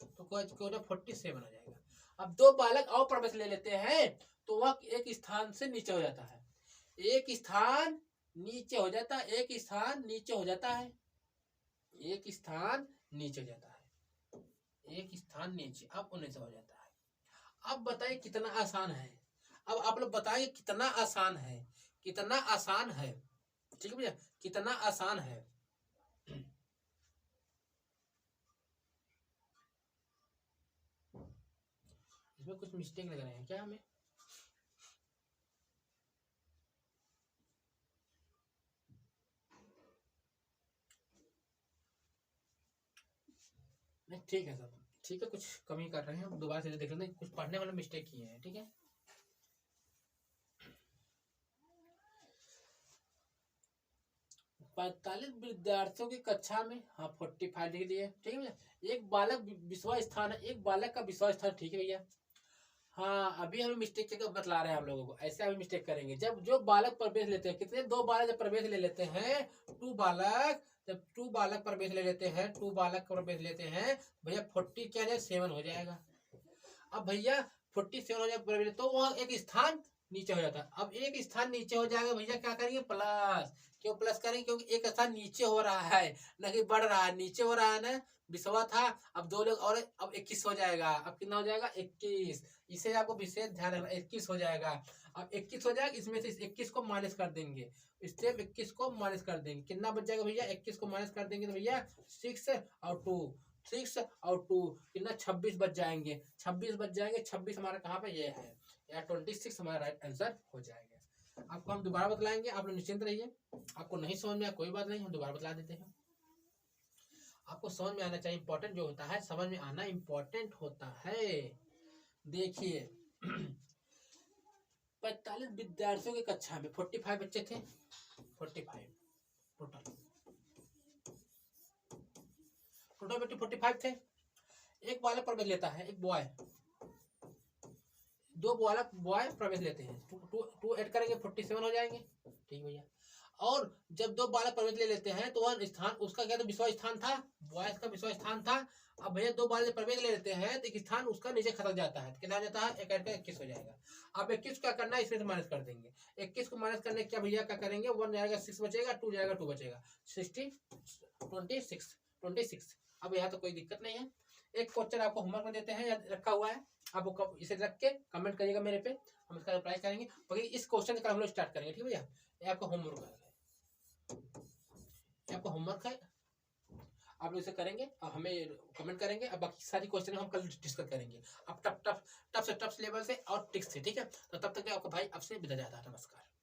तो 47 आ जाएगा। अब 2 बालक और प्रवेश ले लेते हैं, तो वह एक स्थान से नीचे हो जाता है, एक स्थान नीचे हो जाता है, एक स्थान नीचे हो जाता है, एक स्थान नीचे हो जाता है, एक स्थान नीचे, अब 19 हो जाता है। अब बताइए कितना आसान है। अब आप लोग बताइए कितना आसान है, कितना आसान है, ठीक है भैया, कितना आसान है। इसमें कुछ मिस्टेक लग रहे हैं क्या हमें? नहीं ठीक है सब ठीक है, कुछ कमी कर रहे हैं, हम दोबारा से देख लेते हैं, कुछ पढ़ने वाले मिस्टेक किए हैं, ठीक है। 45 विद्यार्थियों की कक्षा में, हाँ 45 डिग्री है, ठीक है भैया। एक बालक विश्व स्थान है, एक बालक का विश्व स्थान, ठीक है भैया। हाँ अभी हमें मिस्टेक क्या बतला रहे हैं हम लोगों को, ऐसे अभी मिस्टेक करेंगे जब जो बालक प्रवेश लेते हैं, कितने, 2 बालक जब प्रवेश ले लेते हैं, 2 बालक, जब 2 बालक प्रवेश ले लेते हैं, 2 बालक प्रवेश लेते हैं भैया, 40 क्या है 7 हो जाएगा। अब भैया 47 हो जाए तो वहाँ एक स्थान नीचे हो जाता है। अब एक स्थान नीचे हो जाएगा भैया, क्या करेंगे प्लस, क्यों प्लस करेंगे, क्योंकि एक स्थान नीचे हो रहा है न कि बढ़ रहा है, नीचे हो रहा है ना, विषवा था, अब 2 लोग और, अब 21 हो जाएगा। अब कितना हो जाएगा 21, इसे आपको विशेष ध्यान रखना, 21 हो जाएगा। अब 21 हो जाएगा, इसमें से 21 को माइनस कर देंगे, स्टेप 21 को माइनस कर देंगे, कितना बच जाएगा भैया, 21 को माइनस कर देंगे तो भैया 6 और 2, 6 और 2 कितना 26 बच जाएंगे, 26 बच जाएंगे, 26 हमारा कहाँ पे ये है, या 26 हमारा राइट आंसर हो जाएगा। आपको हम दोबारा बतलाएंगे, आप लोग निश्चिंत रहिए। आपको नहीं समझ में आया कोई बात नहीं, हम दोबारा बतला देते हैं। आपको समझ में आना चाहिए, इंपॉर्टेंट जो होता है समझ में आना इंपॉर्टेंट होता है। देखिए 45 विद्यार्थियों की कक्षा में 45 बच्चे थे, 45 टोटल, टोटल बच्चे 45 थे। एक बालक प्रवेश लेता है, एक बॉय, 2 बालक बॉय प्रवेश लेते हैं, 2 ऐड करेंगे 47 हो जाएंगे, ठीक भैया। और जब 2 बालक प्रवेश ले लेते हैं तो वह स्थान उसका क्या, तो विश्व स्थान था, बॉयज का विश्व स्थान था। अब भैया 2 बालक प्रवेश ले लेते हैं तो एक स्थान उसका नीचे खसक जाता है, कितना जाता है, एक ऐड कर 21 हो जाएगा। अब 21 क्या करना है, इसमें से माइनस कर देंगे, 21 को माइनस करने क्या भैया क्या करेंगे, 1 जाएगा 6 बचेगा, 2 जाएगा 2 बचेगा, 26। अब यहाँ तो कोई दिक्कत नहीं है। एक क्वेश्चन आपको होमवर्क में देते हैं, रखा हुआ है, आप इसे रख के कमेंट करिएगा मेरे पे, हम इसका रिप्लाई करेंगे। बाकी इस क्वेश्चन का हम लोग स्टार्ट करेंगे, ठीक है भैया। ये आपका होमवर्क है, आपका होमवर्क है, आप लोग इसे करेंगे और हमें कमेंट करेंगे। अब बाकी सारी क्वेश्चन हम कल डिस्कस करेंगे, अब टफ से टफ लेवल से और ट्रिक्स से, ठीक है। तो तब तक आपका भाई आपसे विदा जाता है, नमस्कार।